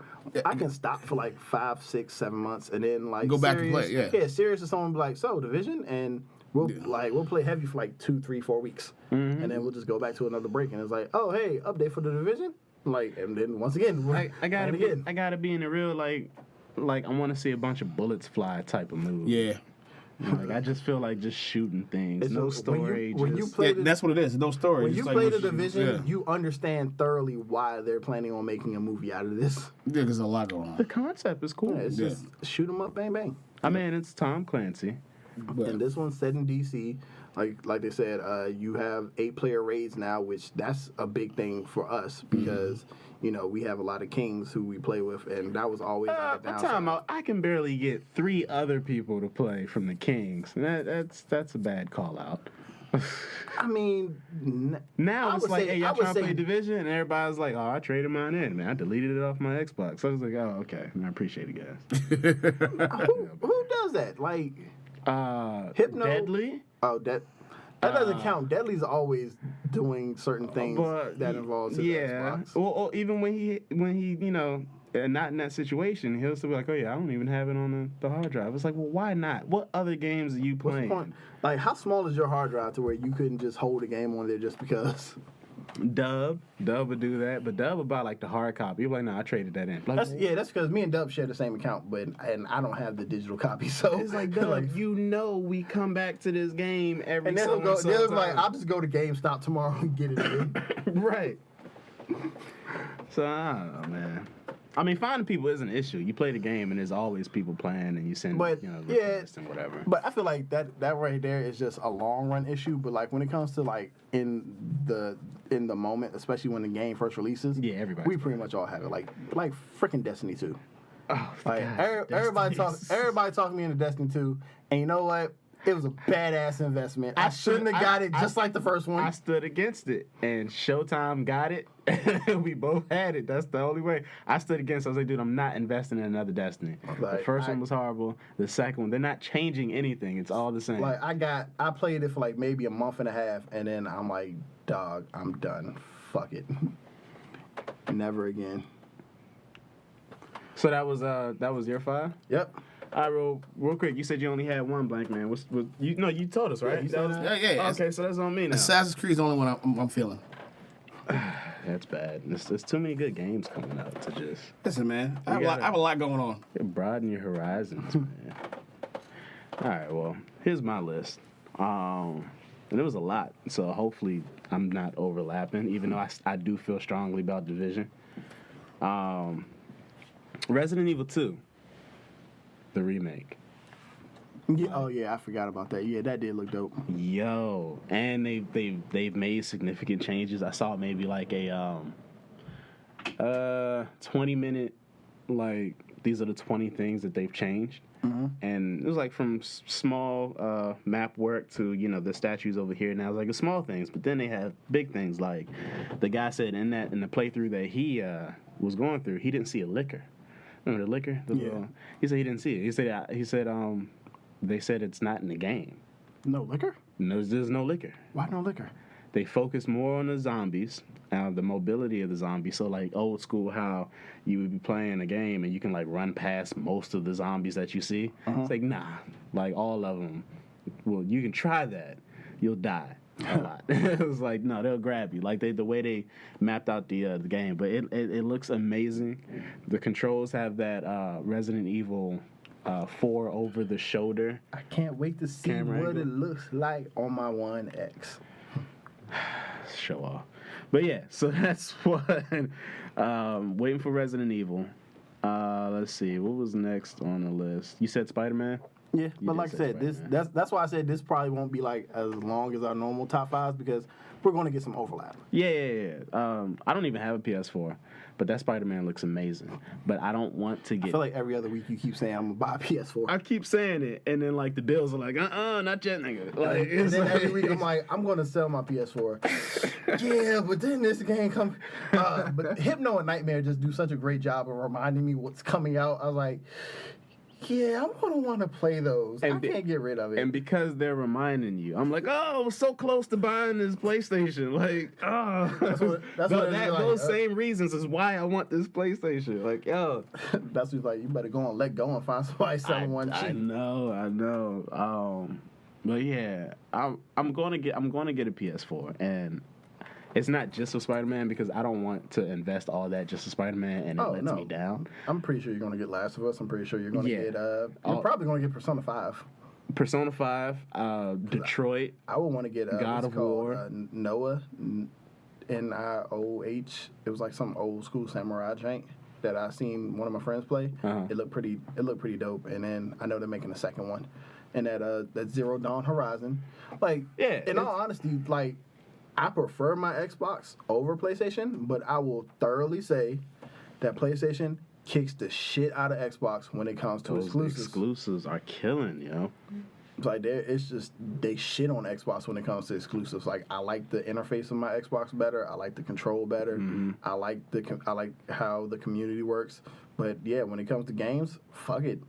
I can stop for like 5, 6, 7 months and then like go back and play. Yeah, Serious or someone be like, "So Division," and we'll play heavy for like 2, 3, 4 weeks, and then we'll just go back to another break and it's like, "Oh hey, update for the Division." Like, and then once again, I gotta be in a real like I want to see a bunch of bullets fly type of move. Yeah, like I just feel like just shooting things. No story. That's what it is. No story. When you play the Division, you understand thoroughly why they're planning on making a movie out of this. Yeah, there's a lot going on. The concept is cool. Yeah, it's just shoot 'em up, bang bang. I mean, it's Tom Clancy. And this one's set in DC. Like they said, you have 8-player raids now, which that's a big thing for us because we have a lot of kings who we play with, and that was always like a downside. I can barely get 3 other people to play from the kings. That's a bad call out. I mean, Now I it's would like, say- hey, I y'all would trying to say- play Division? And everybody's like, oh, I traded mine in, man. I deleted it off my Xbox. So I was like, oh, okay. I appreciate it, guys. who does that? Like, Hypno? Deadly? oh, that doesn't count. Deadly's always doing certain things But that involves his Xbox. Or even when he you know, not in that situation, he'll still be like, oh yeah, I don't even have it on the hard drive. It's like, well, why not? What other games are you What's the playing? point? Like, how small is your hard drive to where you couldn't just hold a game on there just because? Dub would do that, but Dub would buy like the hard copy. He'd be like, no, I traded that in. Like, That's because me and Dub share the same account, and I don't have the digital copy. So it's like, Dub, you know, we come back to this game every. and then he'll go. Then like, I'll just go to GameStop tomorrow and get it again. Right. So I don't know, man. I mean, finding people is an issue. You play the game, and there's always people playing, and you send, But, requests and whatever. But I feel like that right there is just a long run issue. But like when it comes to like in the moment, especially when the game first releases, Yeah, everybody. we pretty much all have it. Like freaking Destiny 2. Oh, Like God, everybody Destiny. talking me into Destiny 2, and you know what? It was a badass investment. I shouldn't have got it just like the first one. I stood against it, and Showtime got it. We both had it. That's the only way. I stood against it. I was like, dude, I'm not investing in another Destiny. The Like, first one was horrible. The second one, they're not changing anything. It's all the same. Like I played it for like maybe a month and a half, and then I'm like, dog, I'm done. Fuck it. Never again. So that was your 5? Yep. All right, real quick. You said you only had one blank man. What you? No, you told us, right? Yeah, you said that. Yeah. Okay, so that's on me now. Assassin's Creed's the only one I'm feeling. That's bad. There's too many good games coming out to just Listen, man, I gotta- have a lot going on. broaden your horizons, man. All right, well, here's my list. And it was a lot, so hopefully I'm not overlapping, even though I do feel strongly about Division. Resident Evil 2, the remake. Yeah, oh yeah, I forgot about that. Yeah, that did look dope. Yo, and they've made significant changes. I saw maybe like a 20-minute, like, these are the 20 things that they've changed. And it was like from small map work to, the statues over here. Now it's like the small things, but then they have big things. Like the guy said in the playthrough that he was going through, he didn't see a liquor. Remember the liquor? He said he didn't see it. He said they said it's not in the game. No liquor? No, there's no liquor. Why no liquor? They focus more on the zombies, the mobility of the zombies. So like old school, how you would be playing a game and you can like run past most of the zombies that you see. It's like, nah, like all of them. Well, you can try that, you'll die a lot. It was like, no, they'll grab you. Like the way they mapped out the game, but it looks amazing. The controls have that Resident Evil 4 over the shoulder. I can't wait to see Camera what angle. it looks like on my One X. Show off. But yeah, so that's what. Waiting for Resident Evil. Let's see, what was next on the list? You said Spider-Man? Yeah, You but did like I say said, Spider-Man. that's why I said this probably won't be like as long as our normal top fives because we're going to get some overlap. Yeah. I don't even have a PS4, but that Spider-Man looks amazing. But I don't want to I get. feel like every other week you keep saying I'm gonna buy a PS4. I keep saying it, and then like the bills are like, not yet, nigga. Like, And it's then like, every week I'm like, I'm gonna sell my PS4. Yeah, but then this game comes. But Hypno and Nightmare just do such a great job of reminding me what's coming out. I was like, yeah, I'm gonna want to play those. I can't get rid of it. And because they're reminding you, I'm like, oh, I was so close to buying this PlayStation. Like, oh. That's what it's like, those same reasons is why I want this PlayStation. Like, yo. That's what's like. You better go and let go and find somebody selling one cheap. I know. But yeah, I'm gonna get a PS4, and it's not just for Spider-Man because I don't want to invest all that just for Spider-Man, and it lets me down. I'm pretty sure you're gonna get Last of Us. I'm pretty sure you're gonna get. You're probably gonna get Persona 5. Persona 5, Detroit. I would want to get God what's of it called? War. Noah, NIOH. It was like some old school samurai jank that I seen one of my friends play. It looked pretty dope. And then I know they're making a second one, and that Zero Dawn Horizon. Like, Yeah, in all honesty, like, I prefer my Xbox over PlayStation, but I will thoroughly say that PlayStation kicks the shit out of Xbox when it comes to Those exclusives. exclusives are killing, yo. It's like it's just they shit on Xbox when it comes to exclusives. Like I like the interface of my Xbox better. I like the control better. I like how the community works. But yeah, when it comes to games, fuck it.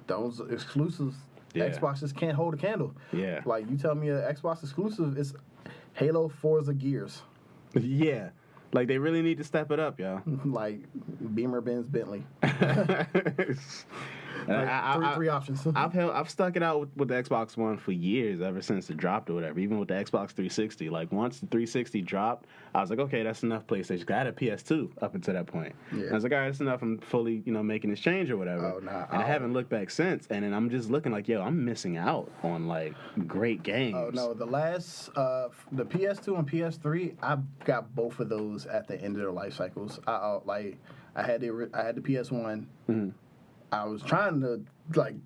Those exclusives, Xbox just can't hold a candle. Yeah. Like you tell me an Xbox exclusive is Halo, Forza, Gears. Yeah. Like they really need to step it up, y'all. Like Beamer, Benz, Bentley. Three options. I've stuck it out with the Xbox One for years, ever since it dropped or whatever. Even with the Xbox 360, like once the 360 dropped, I was like, okay, that's enough PlayStation. I had a PS2 up until that point. Yeah. And I was like, all right, that's enough. I'm fully, making this change or whatever. And I haven't looked back since. And then I'm just looking like, yo, I'm missing out on like great games. Oh no, the last the PS2 and PS3, I got both of those at the end of their life cycles. I had the PS1. Mm-hmm. I was trying to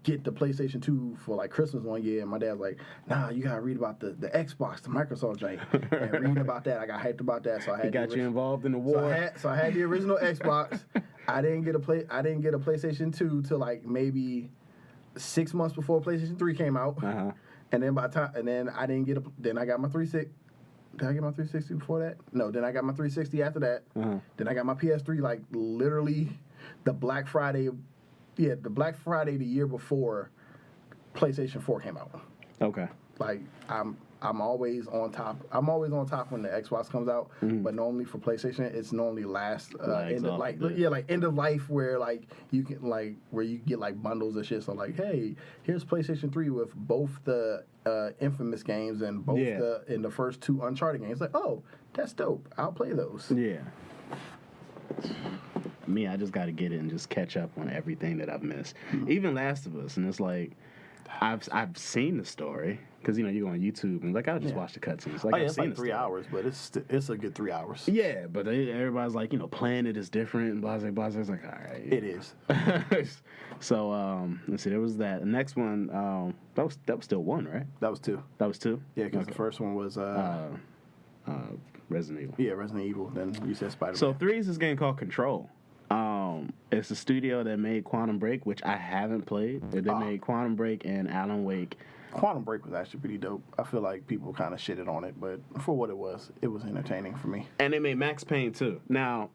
get the PlayStation 2 for Christmas one year, and my dad was like, "Nah, you gotta read about the Xbox, the Microsoft joint." And reading about that, I got hyped about that, so I had. He got you involved in the war. So I had the original Xbox. I didn't get a PlayStation 2 till maybe 6 months before PlayStation 3 came out, and then then I got my 360. Did I get my 360 before that? No, then I got my 360 after that. Then I got my PS3 literally the Black Friday. Yeah, the Black Friday the year before PlayStation 4 came out. Okay. I'm always on top. I'm always on top when the Xbox comes out. But normally for PlayStation, it's normally last end of end of life where you can where you get bundles and shit. So hey, here's PlayStation 3 with both the Infamous games and both the first 2 Uncharted games. Oh, that's dope. I'll play those. Yeah. Me, I just got to get it and just catch up on everything that I've missed. Even Last of Us, and it's I've seen the story because you go on YouTube and I'll just watch the cutscenes. It's 3 hours, but it's a good 3 hours. Yeah, but everybody's playing it is different and blah blah blah. It's all right. It is. So let's see. There was that. The next one that was still 1, right? That was 2. That was 2. Yeah, because the first one was Resident Evil. Yeah, Resident Evil. Then you said Spider-Man. So 3 is this game called Control. It's a studio that made Quantum Break, which I haven't played. They made Quantum Break and Alan Wake. Quantum Break was actually pretty dope. I feel like people kind of shitted on it, but for what it was entertaining for me. And they made Max Payne too. Now,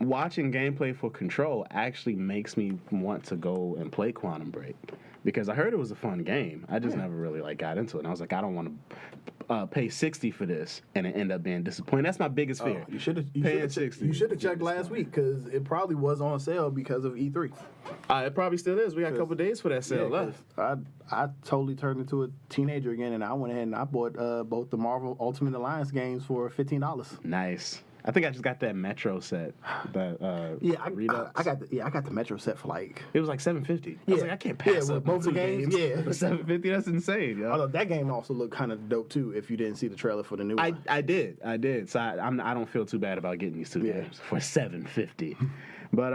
watching gameplay for Control actually makes me want to go and play Quantum Break because I heard it was a fun game. I just never really got into it. And I was like, I don't want to pay $60 for this and it end up being disappointing. That's my biggest fear. You should have checked last week because it probably was on sale because of E3. It probably still is. We got a couple days for that sale left. I totally turned into a teenager again, and I went ahead and I bought both the Marvel Ultimate Alliance games for $15. Nice. I think I just got that Metro set. Redux. I got the Metro set for it was $750. I was like, I can't pass up both the games. Yeah, for $750. That's insane. Yo. Although that game also looked kind of dope too. If you didn't see the trailer for the new one, I did. So I don't feel too bad about getting these 2 games for $750. But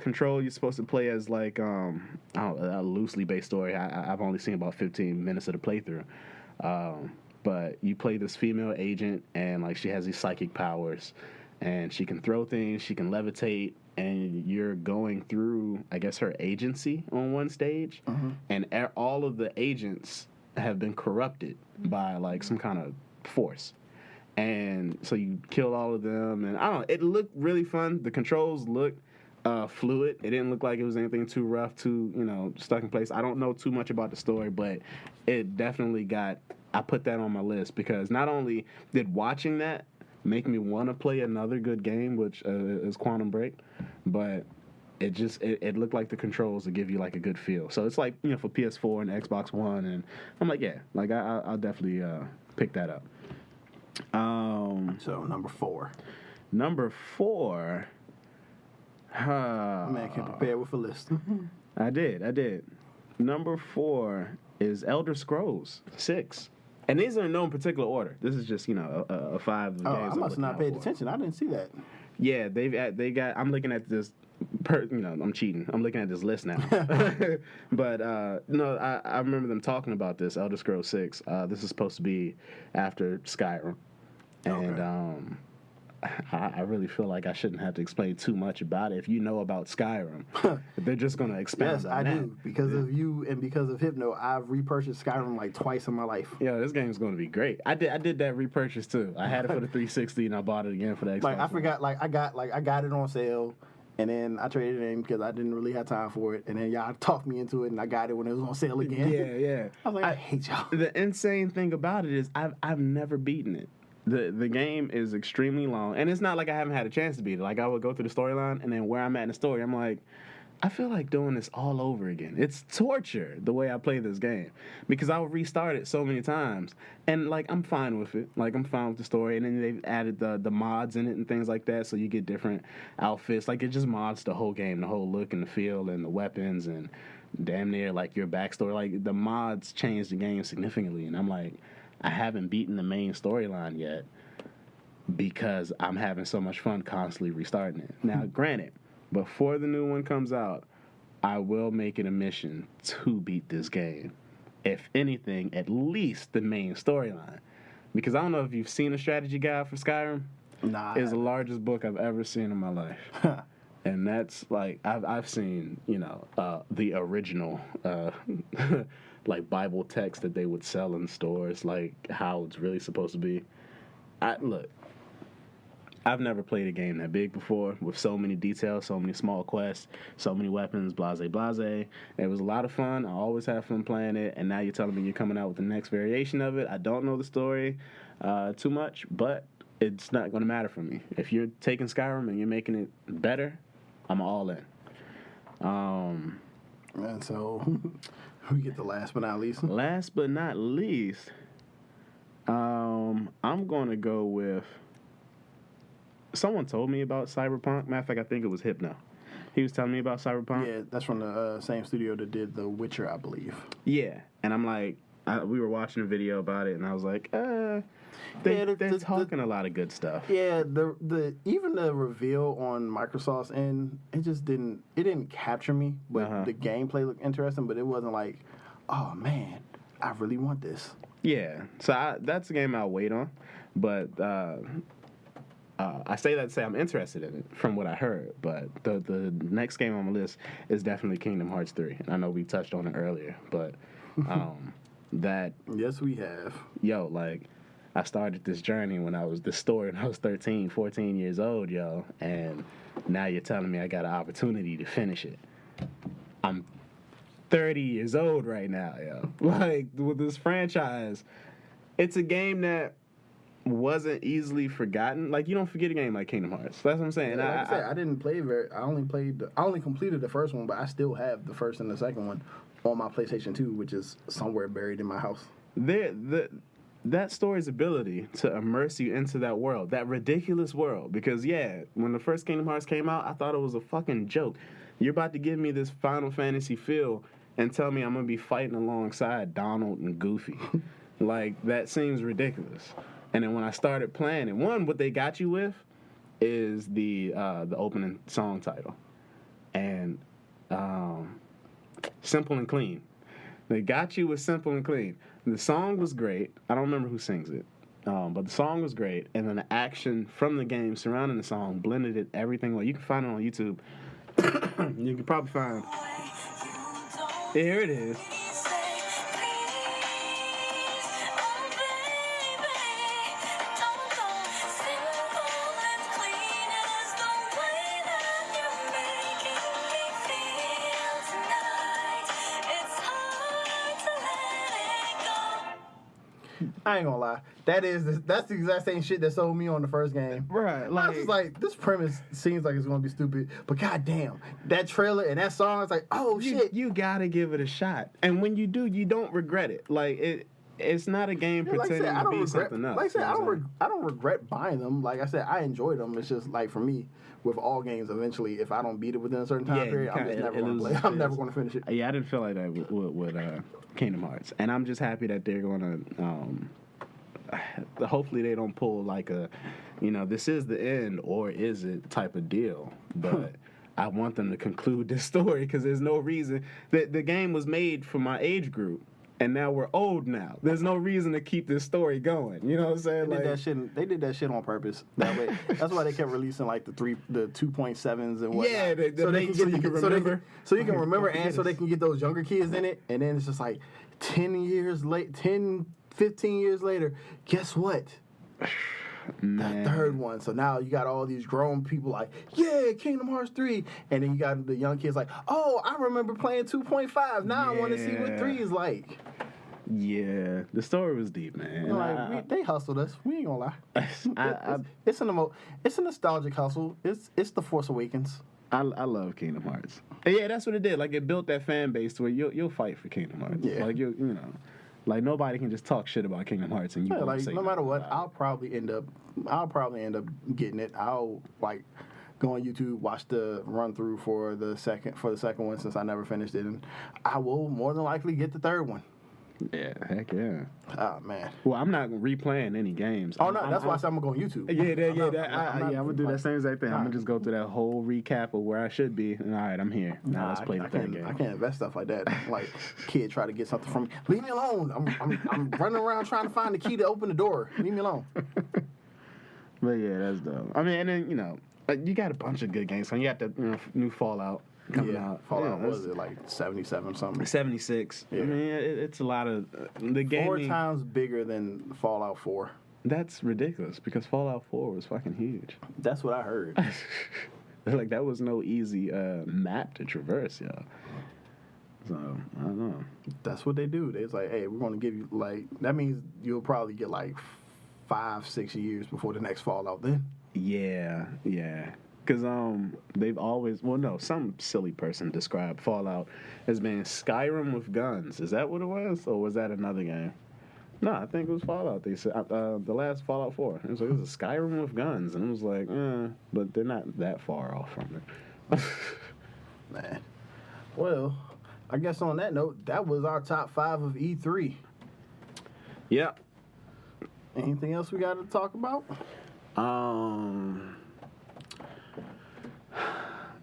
Control, you're supposed to play as a loosely based story. I've only seen about 15 minutes of the playthrough. But you play this female agent, and she has these psychic powers, and she can throw things, she can levitate, and you're going through, I guess, her agency on one stage, and all of the agents have been corrupted by some kind of force. And so you killed all of them, and I don't know, it looked really fun. The controls looked fluid. It didn't look like it was anything too rough, too stuck in place. I don't know too much about the story, but it definitely I put that on my list because not only did watching that make me want to play another good game, which is Quantum Break, but it looked like the controls would give you a good feel. So it's for PS4 and Xbox One, and I'm I'll definitely pick that up. So number 4. Number 4. Man can prepare with a list. I did. Number 4 is Elder Scrolls 6. And these are in no particular order. This is just, a 5 games. I must not paid attention. I didn't see that. Yeah, they got. I'm looking at this. I'm cheating. I'm looking at this list now. But no, I remember them talking about this Elder Scrolls 6. This is supposed to be after Skyrim, and I really feel like I shouldn't have to explain too much about it. If you know about Skyrim, they're just going to expand Yes, on I that. do. Because of you and because of Hypno, I've repurchased Skyrim like twice in my life. Yeah, this game's going to be great. I did that repurchase too. I had it for the 360 and I bought it again for the Xbox. Like I forgot, I got it on sale, and then I traded it in because I didn't really have time for it, and then y'all talked me into it, and I got it when it was on sale again. Yeah. I was like, I hate y'all. The insane thing about it is I've never beaten it. The game is extremely long, and it's not like I haven't had a chance to beat it. Like I would go through the storyline, and then where I'm at in the story, I'm like, I feel like doing this all over again. It's torture the way I play this game because I'll restart it so many times, and like I'm fine with it. Like I'm fine with the story, and then they've added the mods in it and things like that, so you get different outfits. Like it just mods the whole game, the whole look and the feel and the weapons and damn near like your backstory. Like the mods change the game significantly, and I'm like, I haven't beaten the main storyline yet because I'm having so much fun constantly restarting it. Now, granted, before the new one comes out, I will make it a mission to beat this game. If anything, at least the main storyline. Because I don't know if you've seen a strategy guide for Skyrim. Nah. It's the largest book I've ever seen in my life. And that's like, I've seen, the original, like Bible text that they would sell in stores, like how it's really supposed to be. Look, I've never played a game that big before with so many details, so many small quests, so many weapons, blase. It was a lot of fun. I always have fun playing it, and now you're telling me you're coming out with the next variation of it. I don't know the story too much, but it's not going to matter for me. If you're taking Skyrim and you're making it better, I'm all in. And so we get the last but not least. Last but not least, I'm going to go with... Someone told me about Cyberpunk. Matter of fact, I think it was Hypno. He was telling me about Cyberpunk. Yeah, that's from the same studio that did The Witcher, I believe. Yeah, and I'm like, we were watching a video about it, and I was like, they're talking a lot of good stuff. Yeah, the even the reveal on Microsoft's end, it didn't capture me. But the gameplay looked interesting, but it wasn't like, oh man, I really want this. Yeah, so that's a game I'll wait on, but. I say that to say I'm interested in it from what I heard, but the next game on my list is definitely Kingdom Hearts 3. And I know we touched on it earlier, but that... Yes, we have. Yo, like, I started this journey when I was 13, 14 years old, yo, and now you're telling me I got an opportunity to finish it. I'm 30 years old right now, yo. Like, with this franchise, it's a game that wasn't easily forgotten. Like, you don't forget a game like Kingdom Hearts. That's what I'm saying. Yeah, like I said, I didn't play I only completed the first one, but I still have the first and the second one on my PlayStation 2, which is somewhere buried in my house. That story's ability to immerse you into that world, that ridiculous world. Because, yeah, when the first Kingdom Hearts came out, I thought it was a fucking joke. You're about to give me this Final Fantasy feel and tell me I'm going to be fighting alongside Donald and Goofy. Like, that seems ridiculous. And then when I started playing it, what they got you with is the opening song title. And Simple and Clean. They got you with Simple and Clean. The song was great. I don't remember who sings it. But the song was great. And then the action from the game surrounding the song blended it everything well. You can find it on YouTube. You can probably find... Here it is. I ain't gonna lie. That's the exact same shit that sold me on the first game. Right. I was just like, this premise seems like it's gonna be stupid, but goddamn, that trailer and that song, it's like, oh shit. You gotta give it a shot. And when you do, you don't regret it. Like it's not a game pretending to be something else. Like I said, I don't regret buying them. Like I said, I enjoyed them. It's just like for me, with all games, eventually, if I don't beat it within a certain time period, I'm just never gonna play. I'm never gonna finish it. Yeah, I didn't feel like that with Kingdom Hearts, and I'm just happy that they're gonna. Hopefully, they don't pull like a, this is the end or is it type of deal. But I want them to conclude this story because there's no reason that the game was made for my age group. and now we're old now. There's no reason to keep this story going. You know what I'm saying? They did that shit on purpose. That way, that's why they kept releasing like the 2.7s and whatnot. Yeah, so you can remember. So you can remember, and so they can get those younger kids in it. And then it's just like 15 years later, guess what? Man. That third one. So now you got all these grown people like, yeah, Kingdom Hearts 3. And then you got the young kids like, oh, I remember playing 2.5. Now I want to see what 3 is like. Yeah, the story was deep, man. They hustled us. We ain't gonna lie. It's a nostalgic hustle. It's the Force Awakens. I love Kingdom Hearts. And yeah, that's what it did. Like, it built that fan base to where you'll fight for Kingdom Hearts. Yeah. Like, you know. Like, nobody can just talk shit about Kingdom Hearts and you won't say no matter what, about it. I'll probably end up getting it. I'll like go on YouTube, watch the run through for the second one since I never finished it, and I will more than likely get the third one. Yeah, heck yeah. Oh man. Well, I'm not replaying any games. Oh no, that's why I said I'm gonna go on YouTube. I'm gonna do that same exact thing. I'm gonna just go through that whole recap of where I should be, and all right, I'm here. Now let's play the third game. I can't invest stuff like that. Like kid try to get something from me. Leave me alone. I'm running around trying to find the key to open the door. Leave me alone. But yeah, that's dope. I mean, and then you got a bunch of good games. So you got the new Fallout coming out. Fallout was it like 77 something? 76. Yeah. I mean, it's a lot of the gaming. 4 times bigger than Fallout 4. That's ridiculous because Fallout 4 was fucking huge. That's what I heard. Like, that was no easy map to traverse, yo. So I don't know. That's what they do. It's like, hey, we're gonna give you like that means you'll probably get like 5-6 years before the next Fallout. Then. Yeah. Because they've always, some silly person described Fallout as being Skyrim with guns. Is that what it was? Or was that another game? No, I think it was Fallout. They said the last Fallout 4. It was like, it was a Skyrim with guns. And it was like, but they're not that far off from it. Man. Well, I guess on that note, that was our top 5 of E3. Yep. Anything else we got to talk about?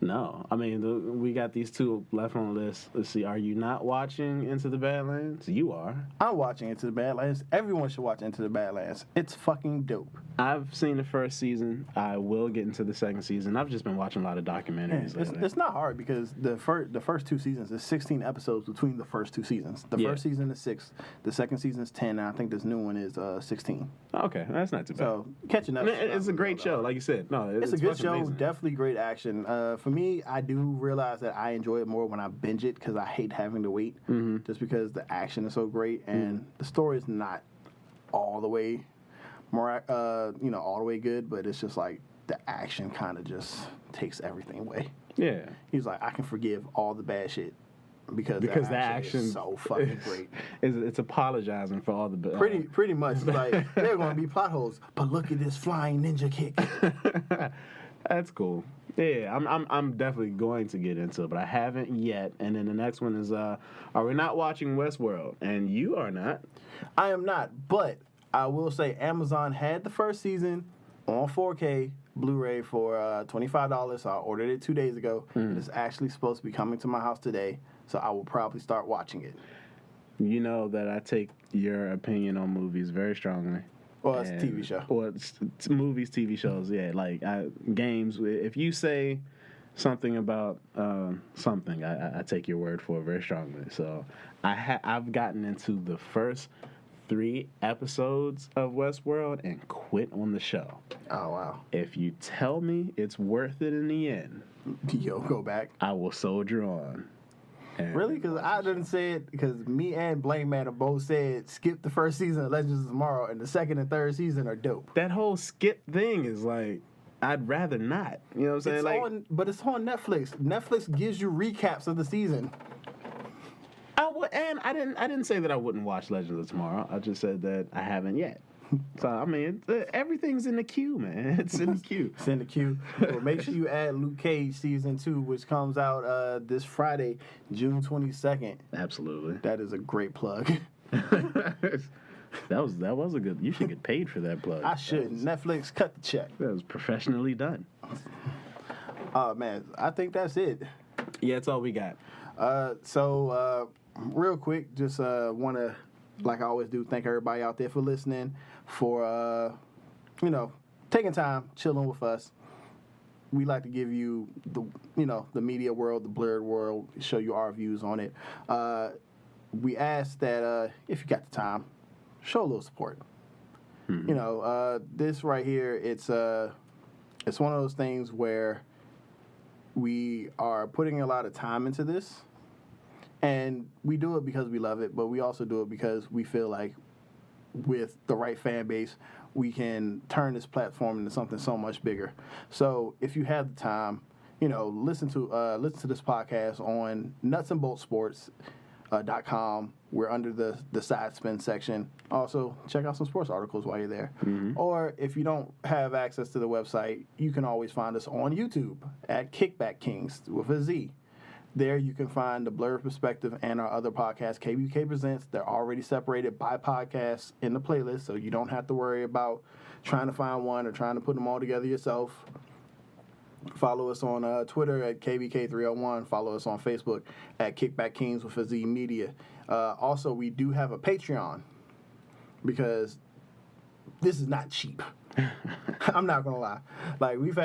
No. I mean, we got these 2 left on the list. Let's see. Are you not watching Into the Badlands? You are. I'm watching Into the Badlands. Everyone should watch Into the Badlands. It's fucking dope. I've seen the first season. I will get into the second season. I've just been watching a lot of documentaries. It's not hard because the first 2 seasons, there's 16 episodes between the first 2 seasons. The first season is 6. The second season is 10. And I think this new one is 16. Okay, that's not too bad. So catching up. I mean, it's a great show, like you said. No, it's a good show. Amazing. Definitely great action. For me, I do realize that I enjoy it more when I binge it because I hate having to wait. Just because the action is so great and the story is not all the way all the way good, but it's just like the action kind of just takes everything away. Yeah. He's like, I can forgive all the bad shit because the action is so fucking great. It's apologizing for all the pretty much. Like, there are going to be plot holes, but look at this flying ninja kick. That's cool. Yeah, I'm definitely going to get into it, but I haven't yet. And then the next one is, are we not watching Westworld? And you are not. I am not, but I will say Amazon had the first season on 4K Blu-ray for $25. So I ordered it 2 days ago. It's actually supposed to be coming to my house today, so I will probably start watching it. You know that I take your opinion on movies very strongly. Well, it's a TV show. Well, it's movies, TV shows, yeah. Like, games, if you say something about something, I take your word for it very strongly. So I've gotten into the first 3 episodes of Westworld and quit on the show. Oh, wow. If you tell me it's worth it in the end, go back. I will soldier on. Really? Because I didn't say it, because me and Blame Man have both said skip the first season of Legends of Tomorrow, and the second and third season are dope. That whole skip thing is like, I'd rather not. You know what I'm saying? But it's on Netflix. Netflix gives you recaps of the season. And I didn't say that I wouldn't watch Legends of Tomorrow. I just said that I haven't yet. So, I mean, everything's in the queue, man. It's in the queue. It's in the queue. Well, make sure you add Luke Cage Season 2, which comes out this Friday, June 22nd. Absolutely. That is a great plug. That was a good... You should get paid for that plug. I should. Netflix, cut the check. That was professionally done. Oh, man. I think that's it. Yeah, that's all we got. real quick, just want to, like I always do, thank everybody out there for listening, for taking time, chilling with us. We like to give you the media world, the blurred world, show you our views on it. We ask that if you got the time, show a little support. This right here, it's one of those things where we are putting a lot of time into this, and we do it because we love it, but we also do it because we feel like with the right fan base, we can turn this platform into something so much bigger. So if you have the time, listen to this podcast on nutsandboltsports.com. We're under the side spin section. Also, check out some sports articles while you're there. Mm-hmm. Or if you don't have access to the website, you can always find us on YouTube at Kickback Kings with a Z. There you can find the Blurred Perspective and our other podcasts, KBK Presents. They're already separated by podcasts in the playlist, so you don't have to worry about trying to find one or trying to put them all together yourself. Follow us on Twitter at KBK301. Follow us on Facebook at Kickback Kings with a Z Media. Also, we do have a Patreon because this is not cheap. I'm not gonna lie. We've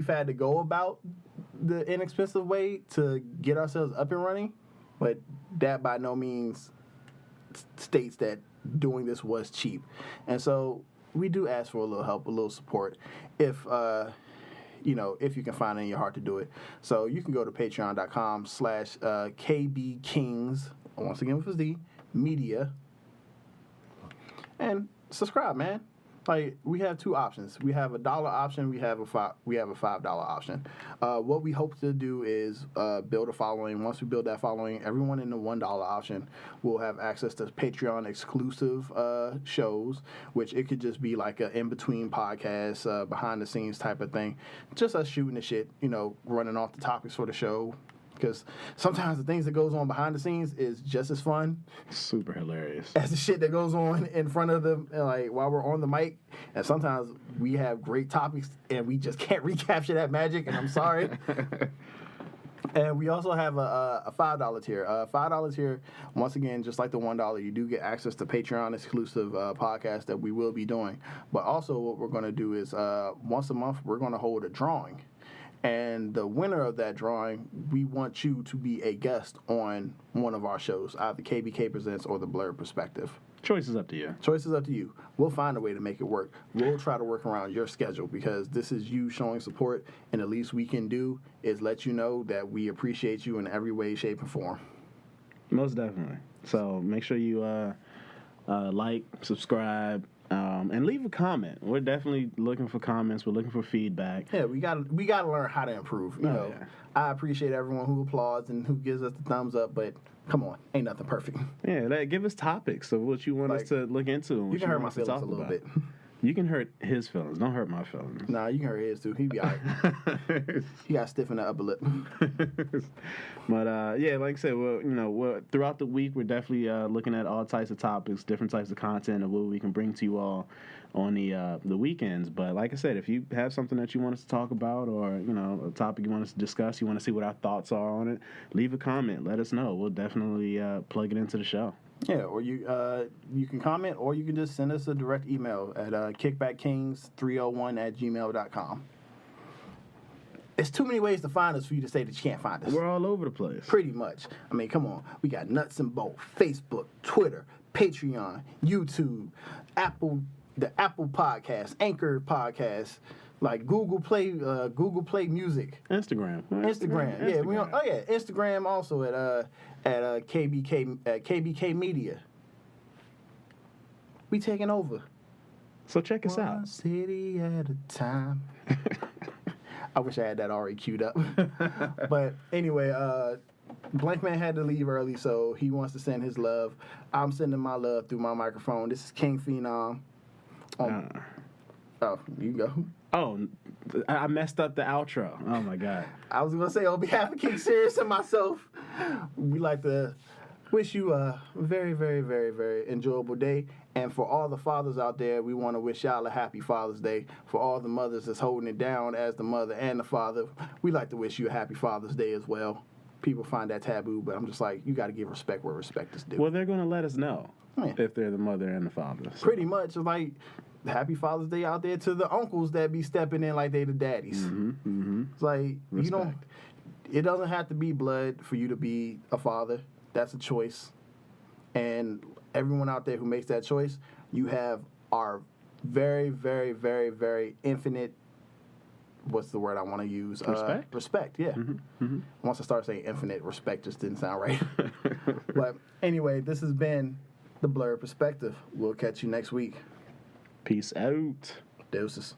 had to go about the inexpensive way to get ourselves up and running, but that by no means states that doing this was cheap. And so we do ask for a little help, a little support, if you can find it in your heart to do it. So you can go to patreon.com/KBKings, once again with a Z, media, and subscribe, man. We have two options. We have a $1 option. We have a $5 option. What we hope to do is build a following. Once we build that following, everyone in the $1 option will have access to Patreon exclusive shows, which it could just be like an in-between podcast, behind the scenes type of thing. Just us shooting the shit, running off the topics for the show. Because sometimes the things that goes on behind the scenes is just as fun, super hilarious, as the shit that goes on in front of them, while we're on the mic. And sometimes we have great topics and we just can't recapture that magic. And I'm sorry. And we also have a $5 tier. $5 tier, once again, just like the $1, you do get access to Patreon exclusive podcasts that we will be doing. But also, what we're going to do is once a month we're going to hold a drawing. And the winner of that drawing, we want you to be a guest on one of our shows, either KBK Presents or the Blurred Perspective. Choice is up to you. Choice is up to you. We'll find a way to make it work. We'll try to work around your schedule because this is you showing support, and the least we can do is let you know that we appreciate you in every way, shape, and form. Most definitely. So make sure you like, subscribe, and leave a comment. We're definitely looking for comments. We're looking for feedback. Yeah, we got to learn how to improve. Yeah. I appreciate everyone who applauds and who gives us the thumbs up, but come on, ain't nothing perfect. Yeah, give us topics of what you want us to look into. You can hurt my feelings a little bit. You can hurt his feelings. Don't hurt my feelings. Nah, you can hurt his too. He be all right. He got to stiffen that upper lip. But like I said, we're throughout the week, we're definitely looking at all types of topics, different types of content, and what we can bring to you all on the weekends. But like I said, if you have something that you want us to talk about, or a topic you want us to discuss, you want to see what our thoughts are on it, leave a comment. Let us know. We'll definitely plug it into the show. Yeah, or you can comment, or you can just send us a direct email at kickbackkings301@gmail.com. It's too many ways to find us for you to say that you can't find us. We're all over the place. Pretty much. I mean, come on. We got Nuts and Bolts, Facebook, Twitter, Patreon, YouTube, the Apple Podcast, Anchor Podcast, like Google Play Music, Instagram. Yeah, Instagram also at KBK Media. We taking over. So check us out. One city at a time. I wish I had that already queued up. But anyway, Blank Man had to leave early, so he wants to send his love. I'm sending my love through my microphone. This is King Phenom. Oh, you go. Oh, I messed up the outro. Oh, my God. I was going to say, on behalf of King Sirius and myself, we like to wish you a very, very, very, very enjoyable day. And for all the fathers out there, we want to wish y'all a happy Father's Day. For all the mothers that's holding it down as the mother and the father, we like to wish you a happy Father's Day as well. people find that taboo, but I'm just like, you got to give respect where respect is due. Well, they're going to let us know Yeah. if they're the mother and the father. So. Pretty much, it's like Happy Father's Day out there to the uncles that be stepping in like they the daddies. It's like you don't. Respect. It doesn't have to be blood for you to be a father. That's a choice, and everyone out there who makes that choice, you have our very, very, very, very infinite. What's the word I want to use? Respect? Respect, yeah. Once I start saying infinite, respect just didn't sound right. But anyway, this has been the Blurred Perspective. We'll catch you next week. Peace out. Deuces.